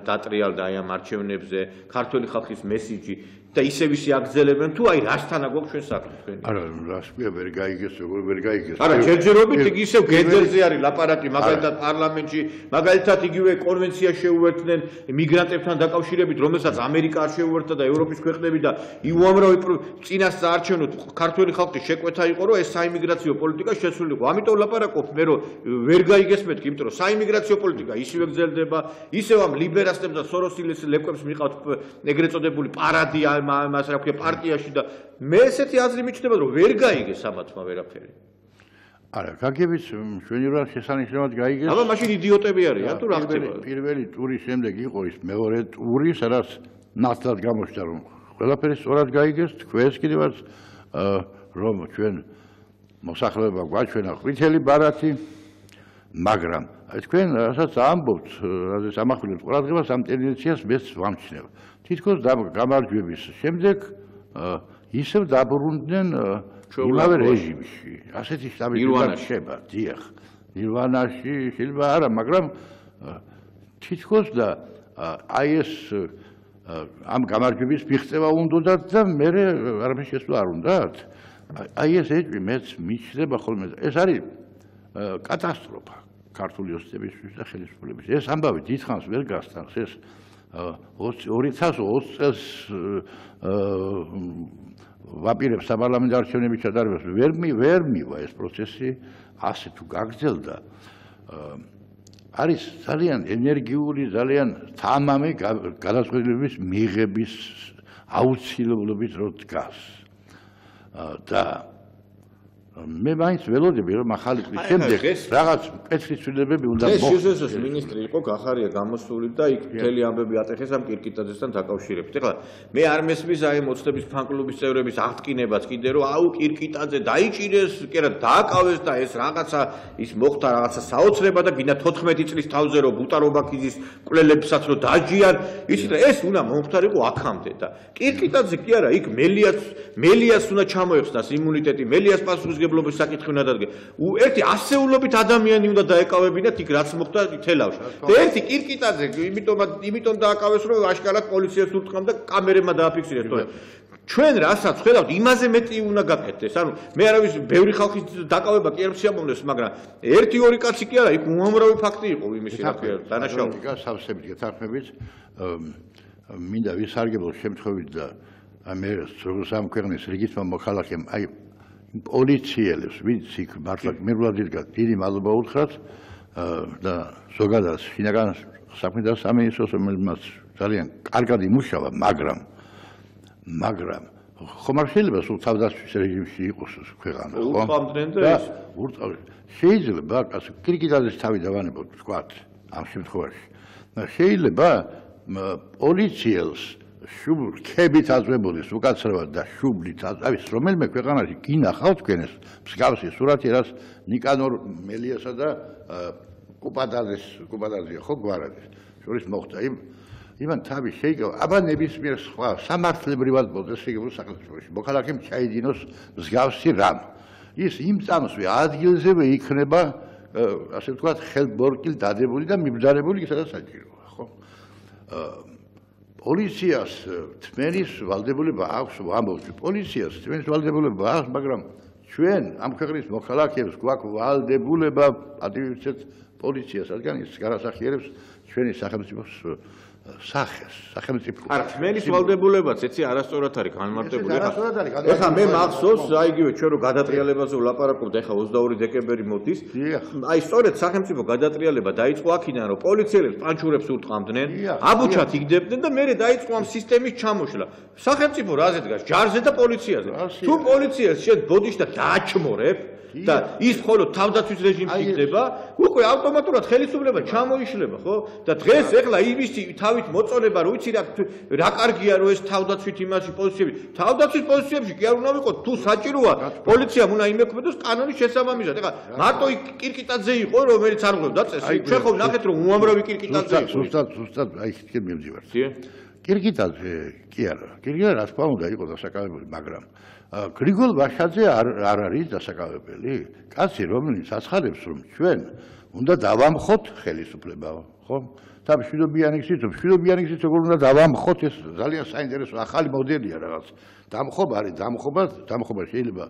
დატრიალდა აი ამ არჩევნებზე, ქართული ხალხის მესიჯი და ისევ ისე აგზელებენ თუ აი რასთანა გვაქვს ჩვენ საქმე თქვენი. არა, რასკვია ვერ გაიგეს, როგორ ვერ გაიგეს. არა, ჯერჯერობით იგი ისევ გედერზე არის ლაპარაკი, მაგალითად პარლამენტში, მაგალითად იგივე კონვენცია შეუერთდნენ მიგრანტებთან დაკავშირებით, რომელსაც ამერიკა არ შეუერთდა და ევროპის ქვეყნები და უამრავი წინასწარ არჩევნოთ ქართული ხალხის შეკვეთა იყო, რომ ეს საიმიგრაციო პოლიტიკა შესულიყო. ამიტომ ლაპარაკობ მე რომ ვერ გაიგეს მეთქი, იმიტომ რომ საიმიგრაციო პოლიტიკა ისევე გრძელდება, ისევ ამ ლიბერასებს და სოროსილეს ლეკვებს მიყავთ ეგრეთ წოდებული პარადი მას რა ქვია პარტიაში და მე ესეთი აზრი მიჩნდება, რომ ვერ გაიგეს ამათმა ვერაფერი. არა, გაგებით ჩვენი რა შესანიშნავად გაიგეს. აბა მაშინ იდიოტები არიან თუ რა ხდება? პირველი ტურის შემდეგ იყო ის მეორე ტური, სადაც ნათლად გამოჩნდა რომ ყველაფერი სწორად გაიგეს, თქვენს კიდევაც რომ ჩვენ მოსახლეობა გვაჩვენა ყვითელი ბარათი, მაგრამ თქვენ რასაც ამბობთ, რაზეც ამახვილებთ ყურადღებას ამ ტენდენციას მეც ვამჩნევ. თითქოს გამარჯვების შემდეგ ისევ დაბრუნდნენ იმავე რეჟიმში. ასეთი სტაბილიზაცია ხდება, დიახ. ნირვანაში შეიძლება არა, მაგრამ თითქოს და აი ეს ამ გამარჯვების მიღწევა უნდათ და მე არაფერს შესვლა არ უნდათ. აი ეს ეჭვი მეც მიჩნდება ხოლმე. ეს არის კატასტროფა ქართული ოცნებისთვის და ხელისუფლების. ეს ამბავი დიდხანს ვერ გასტანს, ეს 2020 წელს ვაპირებს საპარლამენტო არჩევნების ჩატარებას ვერ მივა ეს პროცესი, ასე თუ გაგრძელდა, არის ძალიან ენერგიული, ძალიან თამამი გადაწყვეტილების მიღების აუცილებლობით რო დგას. და მე მაინც ველოდები რომ ახალი წლის შემდეგ რაღაც მკვეთრი ცვლილებები უნდა მოხდეს. ეს შესაძლოა მინისტრი იყო გახარია გამოსული და იქ მთელი ამბები ატეხეს ამ კირკიტაძესთან დაკავშირებით. ეხლა მე არ მესმის აი მოცლების ფან-კლუბის წევრების აღტკინებაც კიდე რომ აუ კირკიტაძე დაიჭირეს, კი არა დააკავეს და ეს რაღაცა ის მოხდა რაღაცა საოცრება და გინდა 14 წლის თავზე რომ ბუტარობაქიძის კვლელებსაც რომ დაჯიან, იცით რა ეს უნდა მომხდარიყო აქამდე და კირკიტაძე კი არა იქ მელიას უნდა ჩამოეხსნას იმუნიტეტი, მელიას პასუხისმგებლობის საკითხი უნდა დადგეს. ერთი ასეულობით ადამიანი უნდა დაეკავებინათ იქ რაც მოხდა თელავში. და ერთი კირკიტაძე იმიტომ დააკავეს რომ აშკარად პოლიციას ურტყამ და კამერებმა დააფიქსირეს თორე ჩვენ რასაც ხედავთ იმაზე მეტი უნდა გაკეთდეს. ანუ მე არავის ბევრი ხალხის დაკავება კი არ შეამოვნებს, მაგრამ 1-2 კაცი კი არა, იქ უამრავი ფაქტი იყო იმისი რა ქვია, დანაშაული. სავსებით გეთანხმებით, მინდა ვისარგებლო შემთხვევით და მე როგორც ამ ქვეყნის რიგითმა მოქალაქემ, აი პოლიციელებს, ვინც იქ მართლა მირულად იდგა, დიდი მადლობა უთხრათ და ზოგადად შინაგან საქმეთა სამინისტროს, რომელმაც ძალიან კარგად იმუშავა, მაგრამ ხომ არ შეიძლება სულ თავდაცვის რეჟიმში იყოს ქვეყანა, ხო? უთყამდნენ და ეს შეიძლება კირკიტაძეს თავი დავანებოთ, ვთქვათ, ამ შემთხვევაში. შეიძლება პოლიციელს რქებით აწვებოდეს უკაცრავად და შუბლით აწვის რომელიმე ქვეყანაში გინახავთ თქვენ ეს მსგავსი სურათი რაც ნიკანორ მელიასა და კუპადაძე ხო გვარაძეს შორის მოხდა იმან თავი შეიგო აბა ნებისმიერ სხვა სამართლებრივად მოდეს შეიგო საქართველოში მოქალაქემ ჩაიდინოს მსგავსი რამ ის იმ წამსვე ადგილზევე იქნება ასე ვთქვათ ხელბორკილ დადებული და მიბრძანებული სადაც საჭიროა ხო პოლიციას თმენის ვალდებულება აქვს ვამბობთ პოლიციას თმენის ვალდებულება აქვს მაგრამ ჩვენ ამ ქვეყნის მოქალაქეებს გვაქვს ვალდებულება პატივისცეთ პოლიციას რადგან ის გარასახიერებს ჩვენი სახელმწიფოს სახელმწიფო არა თმენის ვალდებულებაც ეცი არასწორად არის განმარტებული ეხლა მე მახსოვს აი იგივე ჩვენ რო გადატრიალებაზე ვლაპარაკობთ ეხლა 22 დეკემბერი მოდის აი სწორედ სახელმწიფო გადატრიალება დაიწყო აქედან რომ პოლიციელებს პანჩურებს ურტყამდნენ აბუჩათ იგდებდნენ და მერე დაიწყო ამ სისტემის ჩამოშლა სახელმწიფო რაზე დგას ჯარზე და პოლიციაზე თუ პოლიციას შენ ბოდიშ და დააჩმორებ და ის მხოლოდ თავდაცვის რეჟიმში იქნება, უკვე ავტომატურად ხელისუფლება ჩამოიშლება, ხო? და დღეს ეხლა იმისი თავით მოწონება, რომ ვიცი რა კარგია რომ ეს თავდაცვით იმაში პოზიციები, თავდაცვის პოზიციებში კი არ უნდა ვიყოთ, თუ საჭიროა, პოლიციამ უნდა იმექმედოს კანონის შესაბამისად. ეხლა მარტო კირკიტაძე იყო, რომელიც არ ღვევდა წესს. ჩვენ ხო ნახეთ რომ უამრავი კირკიტაძე იყო. ზუსტად აი იქ მივდივართ. კირკიტაძე კი არა. კირკიტაძე რა თქმა უნდა იყო დასაკავებელი, მაგრამ გრიგოლ ვაშაძე არ არის დასაკავებელი. კაცი რომელიც აცხადებს რომ ჩვენ უნდა დავამხოთ ხელისუფლება, ხო? და მშვიდობიანი გზით როგორ უნდა დავამხოთ ეს ძალიან საინტერესო ახალი მოდელია რაღაც. დამხობა შეიძლება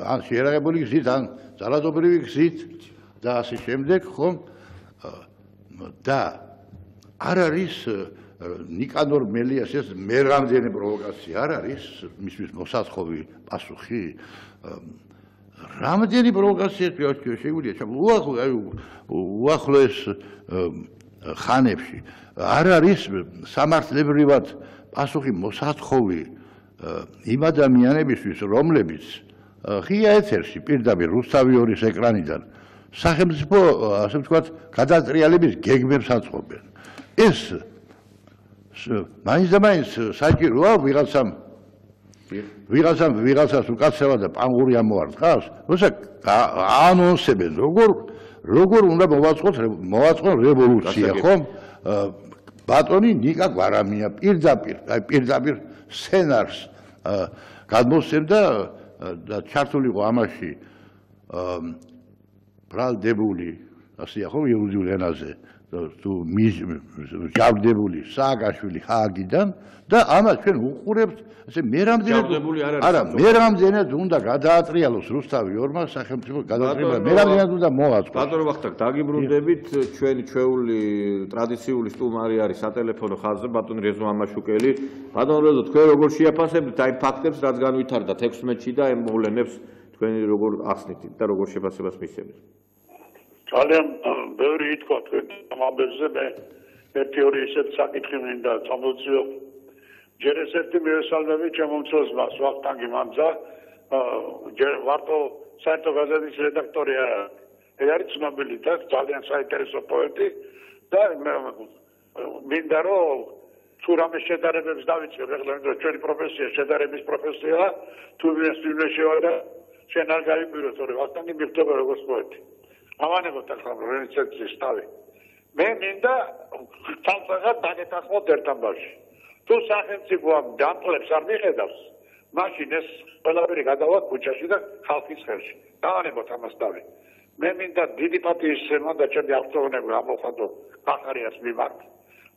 ან შეერაღებული გზით, ან ძალადობრივი გზით და ასე შემდეგ, ხო? და არ არის ნიკანორ მელიას ეს მე რამდენი პროვოკაცია არ არის მისთვის მოსათხოვი პასუხი რამდენი პროვოკაცია შეგვიძლია უახლოეს ხანებში არ არის სამართლებრივად პასუხი მოსათხოვი იმ ადამიანებისთვის რომლებიც ღია ეთერში პირდაპირ რუსთავი-2-ის ეკრანიდან სახელმწიფო ასე ვთქვათ გადატრიალების გეგმებს აწყობენ ეს მაინც და მაინც საჭიროა ვიღაცას უკაცრავა და პანგური ამოარტყავს, როცა აანონსებენ როგორ უნდა მოვაწყოთ რევოლუცია, ხო? ბატონი ნიკა გვარამია პირდაპირ სცენარს გადმოსცემდა და ჩართულიყო ამაში ბრალდებული, ასეა ხო იურიდიულ ენაზე თუ ჯაბდებული სააკაშვილი ჰააგიდან და ამას ჩვენ უყურებთ ასე მე რამდენად უნდა გადაატრიალოს რუსთავი-2-მა სახელმწიფო გადატრიალება მე რამდენად უნდა მოაწყოს ბატონო ვახტანგ დაგიბრუნდებით ჩვენი ჩვეული ტრადიციული სტუმარი არის სატელეფონო ხაზზე ბატონი რეზო ამაშუკელი ბატონო რეზო თქვენ როგორ შეაფასებთ აი ფაქტებს რაც განვითარდა 16-ში და ამ მოვლენებს თქვენი როგორ ახსნით და როგორ შეფასებას მისცემთ ძალიან ბევრი ითქვა თქვენ ამ ამბებზე მე ერთი-ორი ისეთ საკითხი მინდა წამოვწიო ჯერ ესეთი მივესალმები ჩემო მცოცმას ვახტანგი მანძა ჯერ მარტო საერთო გაზეთის რედაქტორი არ არის ცნობილი და ძალიან საინტერესო პოეტი და მინდა რომ თუ რამე შედარებებს დავიწყებ, ეხლა ჩვენი პროფესია შედარების პროფესიაა, თუ ვინმე და შენ არ გაიგვირო, თორე ვასტანი მიხდება როგორც პოეტი. ავანებოთ ახლა რენცეციის თავი. მე მინდა თალსაღად დაგეთანხმოთ ერთ ამბავში. თუ სახელმწიფო ამ დამკლებს არ მიხედავს, მაშინ ეს ყველაფერი გადავა ქუჩაში და ხალხის ხელში. დავანებოთ ამას თავი. მე მინდა დიდი პატივისცემა და ჩემი აღწევნები ამოხადო ახარიას მიმართ.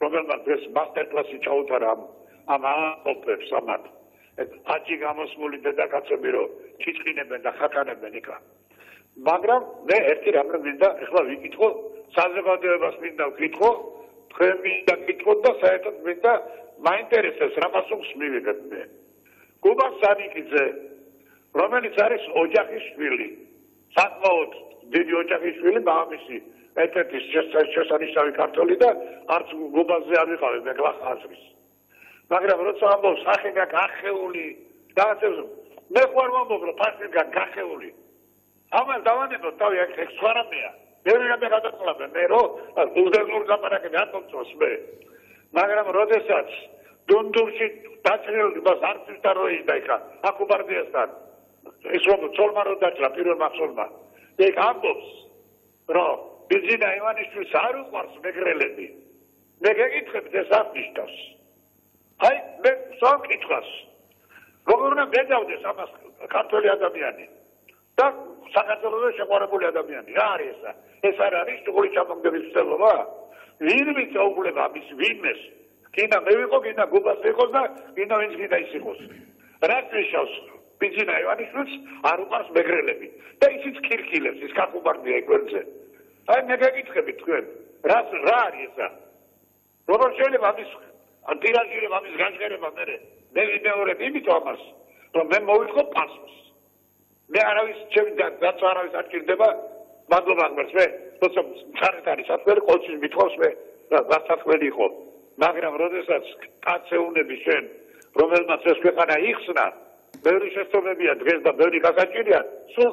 რომელმაც ეს მასტერკლასი ჩაუტარა ამ ამბებს ამათ. აჭი გამოსმული დედაკაცები რომ ჩიჩქინებენ და ხატანებენ იქა. მაგრამ მე ერთი რამე მინდა ეხლა ვიკითხო, საზოგადოებას მინდა ვკითხო, თქვენ მინდა ვკითხოთ და საერთოდ მინდა მაინტერესებს რა პასუხს მივიღებ მე. გუბას სანიკიძე, რომელიც არის ოჯახის შვილი, საკმაოდ დიდი ოჯახის შვილი, მამამისი ერთ-ერთი შესანიშნავი ქართველი და არც გუბაზე არ ვიყავი მე გლახაზრის. მაგრამ როცა ამბობს სახე გახეული და მე ხوار ვამბობ რომ ფასი გახეული. ამას დავანებოთ თავი აქ სხვა რამეა. მე რამე გადაწყვეტა მე რომ უზენურ ლაპარაკები არ მომწონს მე. მაგრამ როდესაც დუნდურში დაჭრილი მას არც არ როის და აკუბარდიასთან ეს რომ ცოლმა რო დაჭრა პირველმა ცოლმა. ეგ ამბობს რომ ბიძინა ივანიშვილს არ უყვარს მეგრელები. მე გეკითხებთ ეს აღნიშნავს. აი მე სამკითხავს. როგორ უნდა გადავდეს ამას ქართველი ადამიანი და საქართველოს შეყვარებული ადამიანი. რა არის ესა? ეს არ არის სულ ჩამოგდების ცდელობა? ვინმე წაუგლება ამის ვინმეს? კინა მე ვიყო, კინა გუბას იყოს და კინა ვინც კიდე ის იყოს. რაც ვიშავს ბიძინა ივანიშვილს არ უყვარს მეგრელები და ისიც ქირქილებს, ის კაკუბარდია ეკვერზე. აი მე გეკითხებით თქვენ, რა არის ესა? როგორ შეიძლება ამის ტირაჟირება, ამის განშერება მე მეორე იმიტომ ამას, რომ მე მოვიწყო პასუხს. მე არავის ჩემი დაცვა არავის არ ჭირდება, მადლობა ღმერთს მე, თორსა მხარეთ არის საქმე, ყოველთვის მithავს მე რა საქმე იყო. მაგრამ როდესაც კაცეუნები შენ, რომელმაც ეს ქვეყანა იხსნა, ბევრი შეცდომებია დღეს და ბევრი გასაჭირია, სულ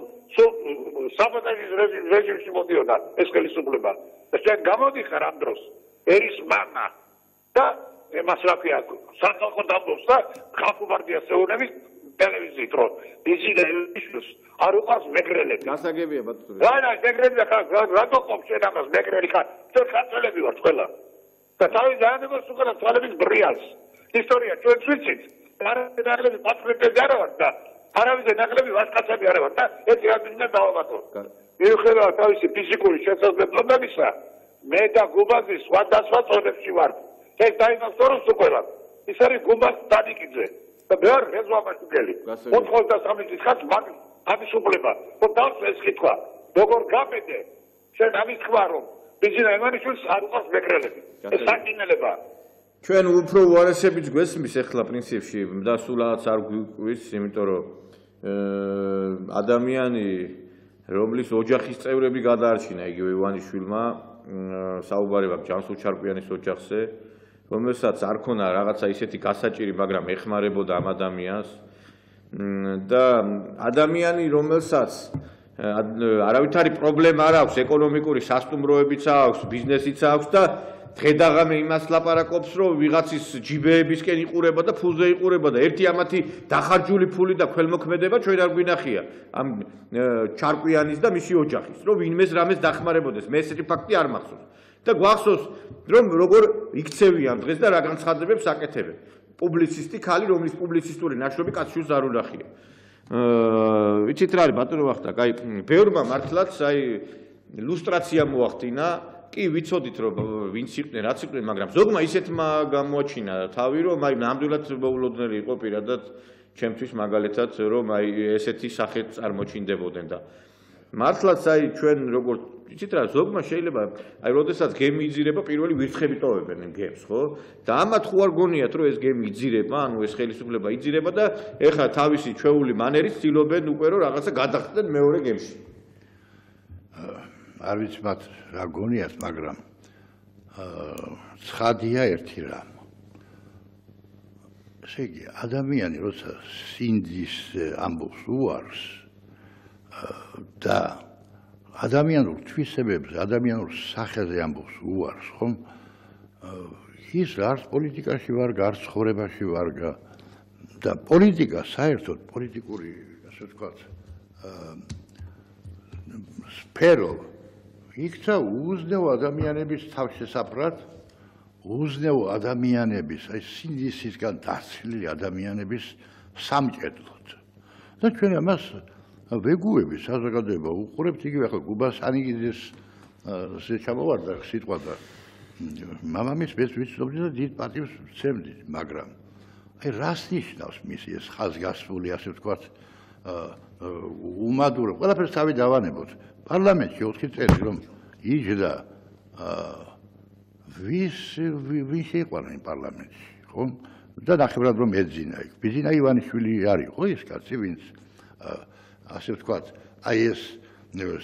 საბოტაჟის რეჟიმში მოდიოდა ეს ხელისუფლება. შენ გამოდიხარ ამ დროს, ერის მამა და εμάς რა ქვია, სახალხო დამბობს და ხალხობარდია შეუნების ტელევიზიით რომ ბიძინა ივანიშვილს არ უყვარს მეგრელები. გასაგებია ბატონო. რა მეგრელი რატო ყოფ შენ ამას მეგრელი ხარ? ჩვენ ქართველები ვართ ყველა. და თავი დაანებოს უკან თვალების ბრიალს. ისტორია ჩვენც ვიცით. არავის ნაკლები პატრიოტები არ ვართ და არავის ნაკლები ვაჟკაცები არ ვართ და ეს რამე დავაბატო. მიუხედავად თავისი ფიზიკური შესაძლებლობებისა, მე და გუბაზი სხვადასხვა წოდებში ვართ. ეს დაინახოროს უყურებ. ის არის გუბას დანიკიძე. და მე არ რეზვამაშუგელი. 93 წლის ხაც ამის უყურება. რომ დავს ეს კითხვა. როგორ გაბედე? შენ ამის თქვა რომ ბიძინა ივანიშვილს არ უყვარს მეგრელები. ეს საკინელება. ჩვენ უფრო უარესებიც გვესმის ახლა პრინციპში და სულ რაღაც არ გვიკვირს, იმიტომ რომ ადამიანი, რომლის ოჯახის წევრები გადაარჩინა იგივე ივანიშვილმა, საუბარი აქვს ჯანსუღ ჩარკვიანის ოჯახზე, რომელსაც არ ქონა რაღაცა ისეთი გასაჭირი, მაგრამ ეხმარებოდა ამ ადამიანს და ადამიანი, რომელსაც არავითარი პრობლემა არ აქვს, ეკონომიკური სასტუმროებიც აქვს, ბიზნესიც აქვს და დღედაღამე იმას ლაპარაკობს, რომ ვიღაცის ჯიბეებისკენ იყურება და ფულზე იყურება და ერთი ამათი დახარჯული ფული და ქველმოქმედება ჩვენ არ გვინახია ამ ჩარკვიანის და მისი ოჯახის, რომ ვინმეს რამეს დახმარებოდეს. მე ესეთი ფაქტი არ მახსოვს. და გვახსოვს, რომ როგორ იქცევიან დღეს და რა განცხადებებს აკეთებენ. პუბლიცისტი ქალი, რომლის პუბლიცისტური ნაშრომი კაცშვილს არ უნახია. ვიცით რა არის ბატონო ვახტანგ, აი ბევრმა მართლაც აი ლუსტრაცია მოახდინა. კი ვიცოდით რომ ვინც იყვნენ, რაც იყვნენ, მაგრამ ზოგმა ისეთმა გამოაჩინა თავი, რომ აი ნამდვილად მოულოდნელი იყო პირადად ჩემთვის მაგალითად, რომ აი ესეთი სახე წარმოჩინდებოდნენ და მართლაც აი ჩვენ როგორ ვიცით რა, ზოგმა შეიძლება აი როდესაც გემი იძირება, პირველი ვირთხები ტოვებენ გემს, ხო? და ამათ ხო არ გონიათ, რომ ეს გემი იძირება, ანუ ეს ხელისუფლება იძირება და ეხლა თავისი ჩვეული მანერით ცდილობენ უკვე რომ რაღაცა გადახდნენ მეორე გემში. არ ვიცი მათ რა გონიათ, მაგრამ ცხადია ერთი რამ. ესე იგი, ადამიანი როცა სინძის ამბობს უარს, და ადამიანურ თვისებებზე, ადამიანურ სახეზე ამბობს უარს, ხომ? ის არც პოლიტიკაში ვარ, არც ცხოვრებაში ვარ და პოლიტიკა საერთოდ პოლიტიკური, ასე ვთქვათ, სფერო იქცა უზნეო ადამიანების თავშესაფრად, უზნეო ადამიანების, აი სინდისისგან დაცლილი ადამიანების სამჭედლოდ. და ჩვენ ამას ვეგუები საზოგადოება უყურებთ, იგივე ახლა გუბას ანიგიძეს ჩამოვარდა სიტყვა და მამამის მეც ვიცნობდი და დიდ პატივს ვცემდი, მაგრამ აი რას ნიშნავს მისი ეს ხაზგასმული, ასე ვთქვათ, უმადურო, ყველაფერს თავი დავანებოთ. პარლამენტში 4 წელი რომ იჯდა ვის შეიყვანა იმ პარლამენტში, ხო? და ნახევრად რომ ეძინა იქ. ბიძინა ივანიშვილი არ იყო ის კაცი, ვინც ასე ვთქვათ, აი ეს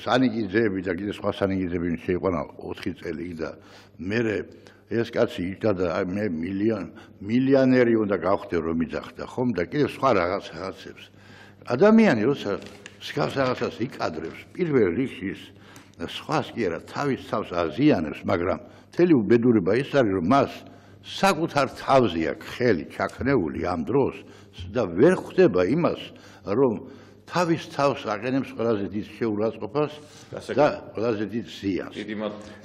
სანიგიძეები და კიდე სხვა სანიგიძეები შეიყვანა 4 წელი და მე ეს კაცი იჯდა და მე მილიონერი უნდა გავხდე რომ იძახდა, ხომ? და კიდე სხვა რაღაცებს. ადამიანი როცა სკავს რაღაცას იკადრებს, პირველ რიგში სხვას კი არა, თავის თავს აზიანებს, მაგრამ მთელი უბედურება ის არის, რომ მას საკუთარ თავზე აქვს ხელი ჩაქნეული ამ დროს და ვერ ხვდება იმას, რომ თავის თავს აყენებს ყველაზე დიდ შეურაცხყოფას და ყველაზე დიდ ზიანს.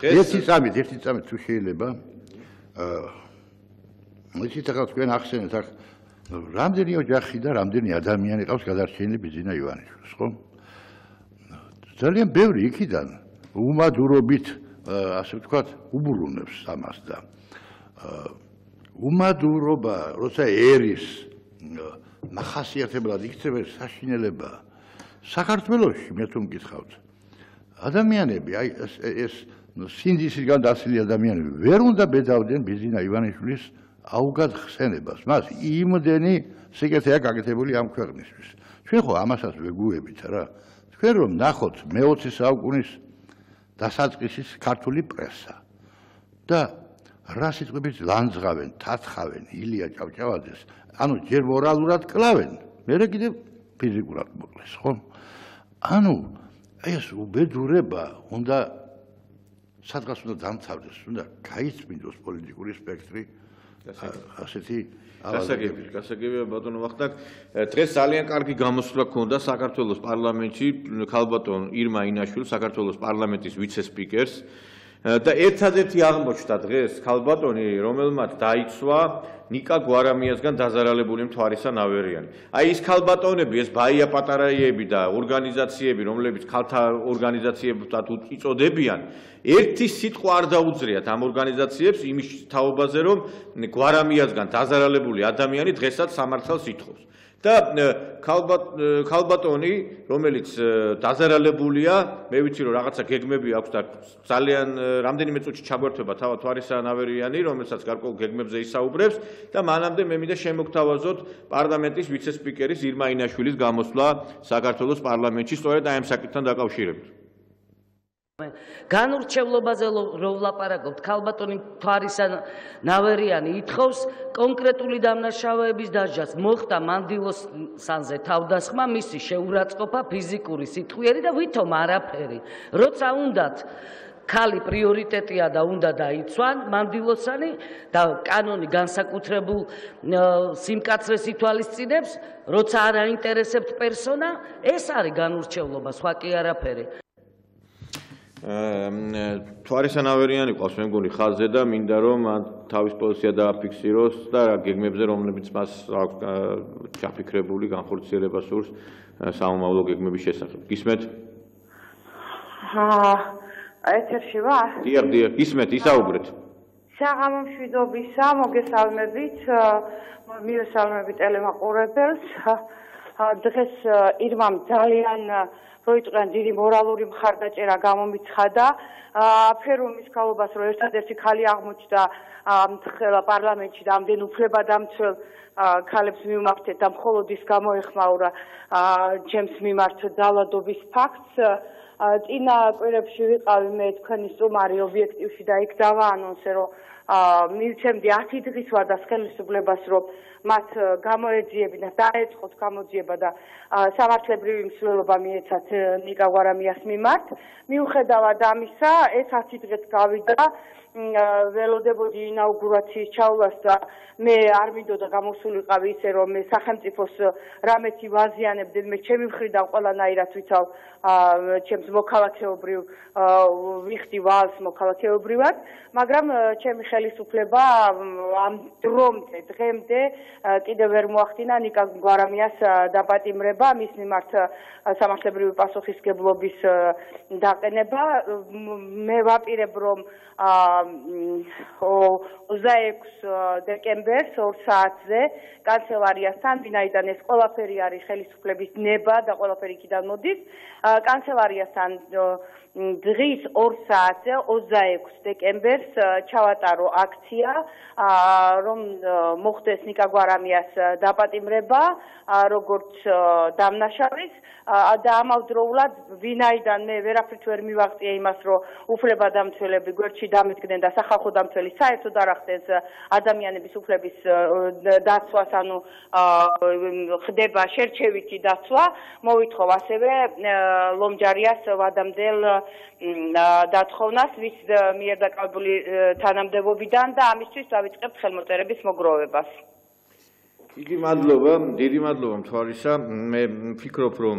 ერთი წამით თუ შეიძლება, იცით ახლა თქვენ ახსენეთ აქ რამდენი ოჯახი და რამდენი ადამიანი ყავს გადარჩენილი ბიძინა ივანიშვილს, ხო? ძალიან ბევრი იქიდან უმადურობით, ასე ვთქვათ, უბრუნებს ამას და უმადურობა, როცა ერის მახასიათებლად იქცევა საშინელება საქართველოში, მე თუ მკითხავთ, ადამიანები, აი ეს სინდისისგან დაცლილი ადამიანები ვერ უნდა ბედავდნენ ბიძინა ივანიშვილის აუგად ხსენებას. მას იმდენი სიკეთეა გაკეთებული ამ ქვეყნისთვის. ჩვენ ხო ამასაც ვეგუებით რა. თქვენ რომ ნახოთ მე-20 საუკუნის დასაწყისის ქართული პრესა და რა სიტყვებით ლანძღავენ, თათხავენ ილია ჭავჭავაძეს, ანუ ჯერ მორალურად კლავენ, მერე კიდე ფიზიკურად მოკლეს, ხო? ანუ ეს უბედურება უნდა სადღაც უნდა დამთავრდეს, უნდა გაიწმინდოს პოლიტიკური სპექტრი ასეთი გასაგებია ბატონო ვახტანგ. დღეს ძალიან კარგი გამოსვლა ჰქონდა საქართველოს პარლამენტში ქალბატონ ირმა ინაშვილს, საქართველოს პარლამენტის ვიცე-სპიკერს და ერთადერთი აღმოჩნდა დღეს ქალბატონი, რომელმაც დაიცვა ნიკა გვარამიასგან დაზარალებული მთვარისა ნავერიანი. აი ის ქალბატონები, ეს ბაია პატარაიები და ორგანიზაციები, რომლებიც ქალთა ორგანიზაციებად იწოდებიან, ერთი სიტყვა არ დაუძლიათ ამ ორგანიზაციებს იმის თაობაზე, რომ გვარამიასგან დაზარალებული ადამიანი დღესაც სამართალს ითხოვს. და ქალბატონი, რომელიც დაზარალებულია, მე ვიცი რომ რაღაცა გეგმები აქვს და ძალიან რამდენიმე წუთში ჩაგვერთვება თავად თვარისა ნავერიანი, რომელსაც გარკვეულ გეგმებზე ისაუბრებს და მანამდე მე მინდა შემოგთავაზოთ პარლამენტის ვიცე-სპიკერის ირმა ინაშვილის გამოსვლა საქართველოს პარლამენტში სწორედ აი ამ საკითხთან დაკავშირებით. განურჩევლობაზე რო ვლაპარაკობთ, ქალბატონი თვარისა ნავერიანი ითხოვს კონკრეტული დამნაშავეების დასჯას. მოხდა მანდილოსანზე თავდასხმა, მისი შეურაცხყოფა, ფიზიკური, სიტყვიერი და ვითომ არაფერი. როცა უნდათ ქალი პრიორიტეტია და უნდა დაიცვან მანდილოსანი და კანონი განსაკუთრებულ სიმკაცრეს ითვალისწინებს, როცა არ აინტერესებთ პერსონა, ეს არის განურჩევლობა, სხვა კი არაფერი. თვარისა ნავერიანი ყავს მე მგონი ხაზზე და მინდა რომ თავის პოზიცია დააფიქსიროს და გეგმებზე რომლებიც მას აქვს ჩაფიქრებული განხორციელება სურს სამომავლო გეგმების შესახებ. გისმენთ? ეთერში ვარ? დიახ, გისმენთ, ისაუბრეთ. საღამო მშვიდობისა, მოგესალმებით, მივესალმებით ტელემაყურებელს. დღეს ირმამ ძალიან როიტყვიან დიდი მორალური მხარდაჭერა გამომიცხადა ფერუმის ქალობას, რომ ერთადერთი ქალი აღმოჩნდა პარლამენტში და ამდენ უფლებადამცველ ქალებს მიმართეთ და მხოლოდ ის გამოეხმაურა ჩემს მიმართ ძალადობის ფაქტს. წინა კვირებში ვიყავი მე თქვენი სტუმარი ობიექტივში და იქ დავაანონსე, რომ მივცემდი 10 დღის ვადას ხელისუფლებას, რომ მათ გამოეძიებინათ, დაეწყოთ გამოძიება და სამართლებრივი მსვლელობა მიეცათ ნიკა გვარამიას მიმართ. მიუხედავად ამისა, ეს 10 დღეც გავიდა, ველოდებოდი ინაუგურაციის ჩავლას და მე არ მინდოდა გამოსულიყავი ისე, რომ მე სახელმწიფოს რამეთი ვაზიანებდი, მე ჩემი მხრიდან ყველანაირად ვიცავ ჩემს მოქალაქეობრივ ვიხდი ვალს მოქალაქეობრივად, მაგრამ ჩემი ხელისუფლება ამ დღემდე კიდევ ვერ მოახდინა ნიკა გვარამიას დაპატიმრება, მის მიმართ სამართლებრივი პასუხისგებლობის დაყენება. მე ვაპირებ, რომ 26 დეკემბერს 2 საათზე კანცელარიასთან, ვინაიდან ეს ყველაფერი არის ხელისუფლების ნება და ყველაფერი იქიდან მოდის, კანცელარიასთან დღის 2 საათზე 26 დეკემბერს ჩავატარო აქცია, რომ მოხდეს ნიკა გვარამიას დაპატიმრება, როგორც დამნაშავის და ამავდროულად ვინაიდან მე ვერაფრით ვერ მივაღწია იმას, რომ უფლებადამცველები გვერდში დამედგნენ და სახალხო დამცველი საერთოდ არ ახდენს ადამიანების უფლების დაცვას, ანუ ხდება შერჩევითი დაცვა, მოვითხოვ ასევე ლომჯარიას ვადამდელ დათხოვნას ვის მიერ დაკავებული თანამდებობიდან და ამისთვის დავიწყებთ ხელმოწერების მოგროვებას. დიდი მადლობა მთვარისა. მე ვფიქრობ, რომ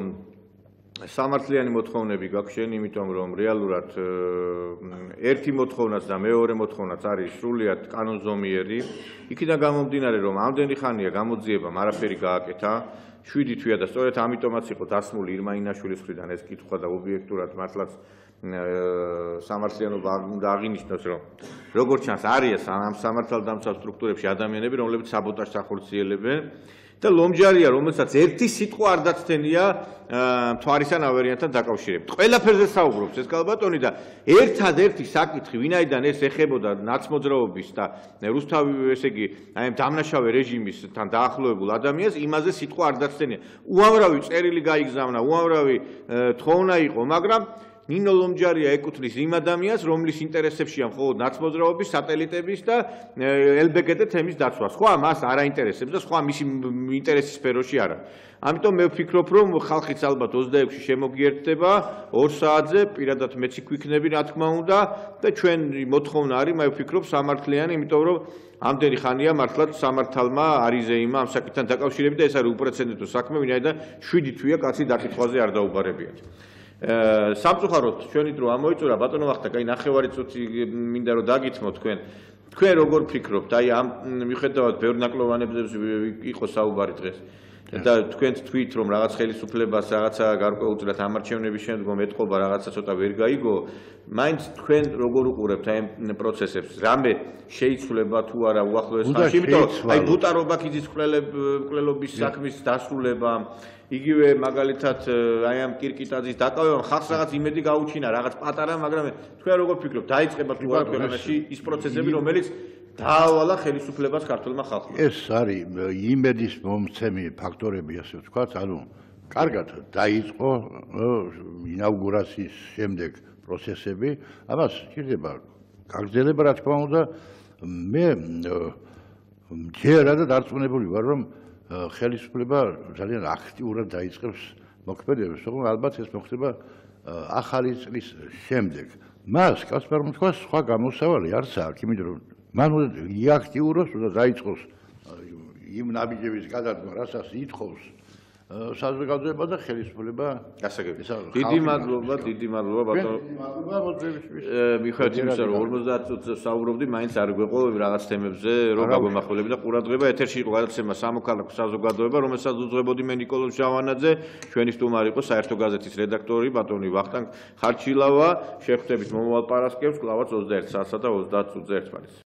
სამართლიანი მოთხოვნები გაქვს შენ, იმიტომ რომ რეალურად ერთი მოთხოვნაც და მეორე მოთხოვნაც არის სრულიად კანონზომიერი. იქიდან გამომდინარე, რომ ამდენი ხანია გამოძიებამ არაფერი გააკეთა, 7 თვეა და სწორედ ამიტომაც იყო დასმული ირმა ინაშვილის მხრიდან ეს კითხვა და ობიექტურად მართლაც სამართლიანობა უნდა აღინიშნოს, რომ როგორც ჩანს არის ამ სამართალდამცავ სტრუქტურებში ადამიანები, რომლებიც საბოტაჟს ახორციელებენ და ლომჯარია, რომელსაც ერთი სიტყვა არ დაცდენია მთვარისთან ავერიანთან დაკავშირებით. ყველაფერზე საუბრობს ეს კალბატონი და ერთადერთი საკითხი, ვინაიდან ეს ეხებოდა ნაცმოძრაობის და რუსთავი, ესე იგი, აი ამ დამნაშავე რეჟიმისთან დაახლოებულ ადამიანს, იმაზე სიტყვა არ დაცდენია. უამრავი წერილი გაიგზავნა, უამრავი თხოვნა იყო, მაგრამ ნინო ლომჯარია ეკუთვნის იმ ადამიანს, რომლის ინტერესებშია მხოლოდ ნაცმოძრაობის, სატელიტების და LBGT თემის დაცვა. სხვა მას არ აინტერესებს და სხვა მისი ინტერესის სფეროში არა. ამიტომ მე ვფიქრობ, რომ ხალხიც ალბათ 26-ში შემოგიერთდება 2 საათზე, პირადად მეც იქ ვიქნები, რა თქმა უნდა, და ჩვენი მოთხოვნა არის, მე ვფიქრობ, სამართლიანი, იმიტომ რომ ამდენი ხანია მართლაც სამართალმა არის ზეიმა ამ საკითხთან დაკავშირებით და ეს არის უპრეცედენტო საქმე, ვინაიდან 7 თვეა კაცი დაკითხვაზე არ დაუბარებიათ. სამწუხაროდ ჩვენი დრო ამოიწურა, ბატონო ვახტა, კაი ნახევარი წუთი მინდა რომ დაგითმო თქვენ როგორ ფიქრობთ, აი ამ მიუხედავად ბევრ ნაკლოვანებზე იყო საუბარი დღეს და თქვენ თქვით, რომ რაღაც ხელისუფლებას რაღაცა გარკვეულწილად ამარჩევნების შემდგომ ეთყობა რაღაცა ცოტა ვერ გაიგო, მაინც თქვენ როგორ უყურებთ აი ამ პროცესებს, რამე შეიცვლება თუ არა უახლოეს ხანში, იმიტომ აი ბუტარობაქიძის მკვლელობის საქმის დასრულება, იგივე მაგალითად აი ამ კირკიტაძის დაკავებამ ხალხს რაღაც იმედი გაუჩინა, რაღაც პატარა, მაგრამ თქვენ როგორ ფიქრობთ, დაიწყება თუ არა ქვეყანაში ის პროცესები, რომელიც დაავალა ხელისუფლებას ქართულმა ხალხმა? ეს არის იმედის მომცემი ფაქტორები, ასე ვთქვათ, ანუ კარგად დაიწყო ინაუგურაციის შემდეგ პროცესები, ამას სჭირდება გაგრძელება, რა თქმა უნდა. მე ჯერადად დარწმუნებული ვარ, რომ ხელისუფლება ძალიან აქტიურად დაიწყებს მოქმედებას, თუმცა ალბათ ეს მოხდება ახალი წლის შემდეგ. მას კასპარ მოთქვას სხვა გამოსავალი არც აქვს, იმიტომ რომ მან უნდა იაქტიუროს და დაიწყოს იმ ნაბიჯების გადადგმა, რასაც ითხოვს საზოგადოება და ხელისუფლება. გასაგებია. დიდი მადლობა ბატონო. მიხედავთ იმისა, რომ 50 წუთს საუბრობდი, მაინც არ გვეყო რაღაც თემებზე, რომ გაგვემახვილები და ყურადღება. ეთერში იყო გადაცემა სამოქალაქო საზოგადოება, რომელსაც უძღვებოდი მე ნიკოლოზ ჟავანაძე, ჩვენი სტუმარი იყო საერთო გაზეთის რედაქტორი ბატონი ვახტანგ ხარჩილავა. შევხვდებით მომავალ პარასკევს, კლავაც 21 საათსა და 30 წუთზე ერთმანეთს.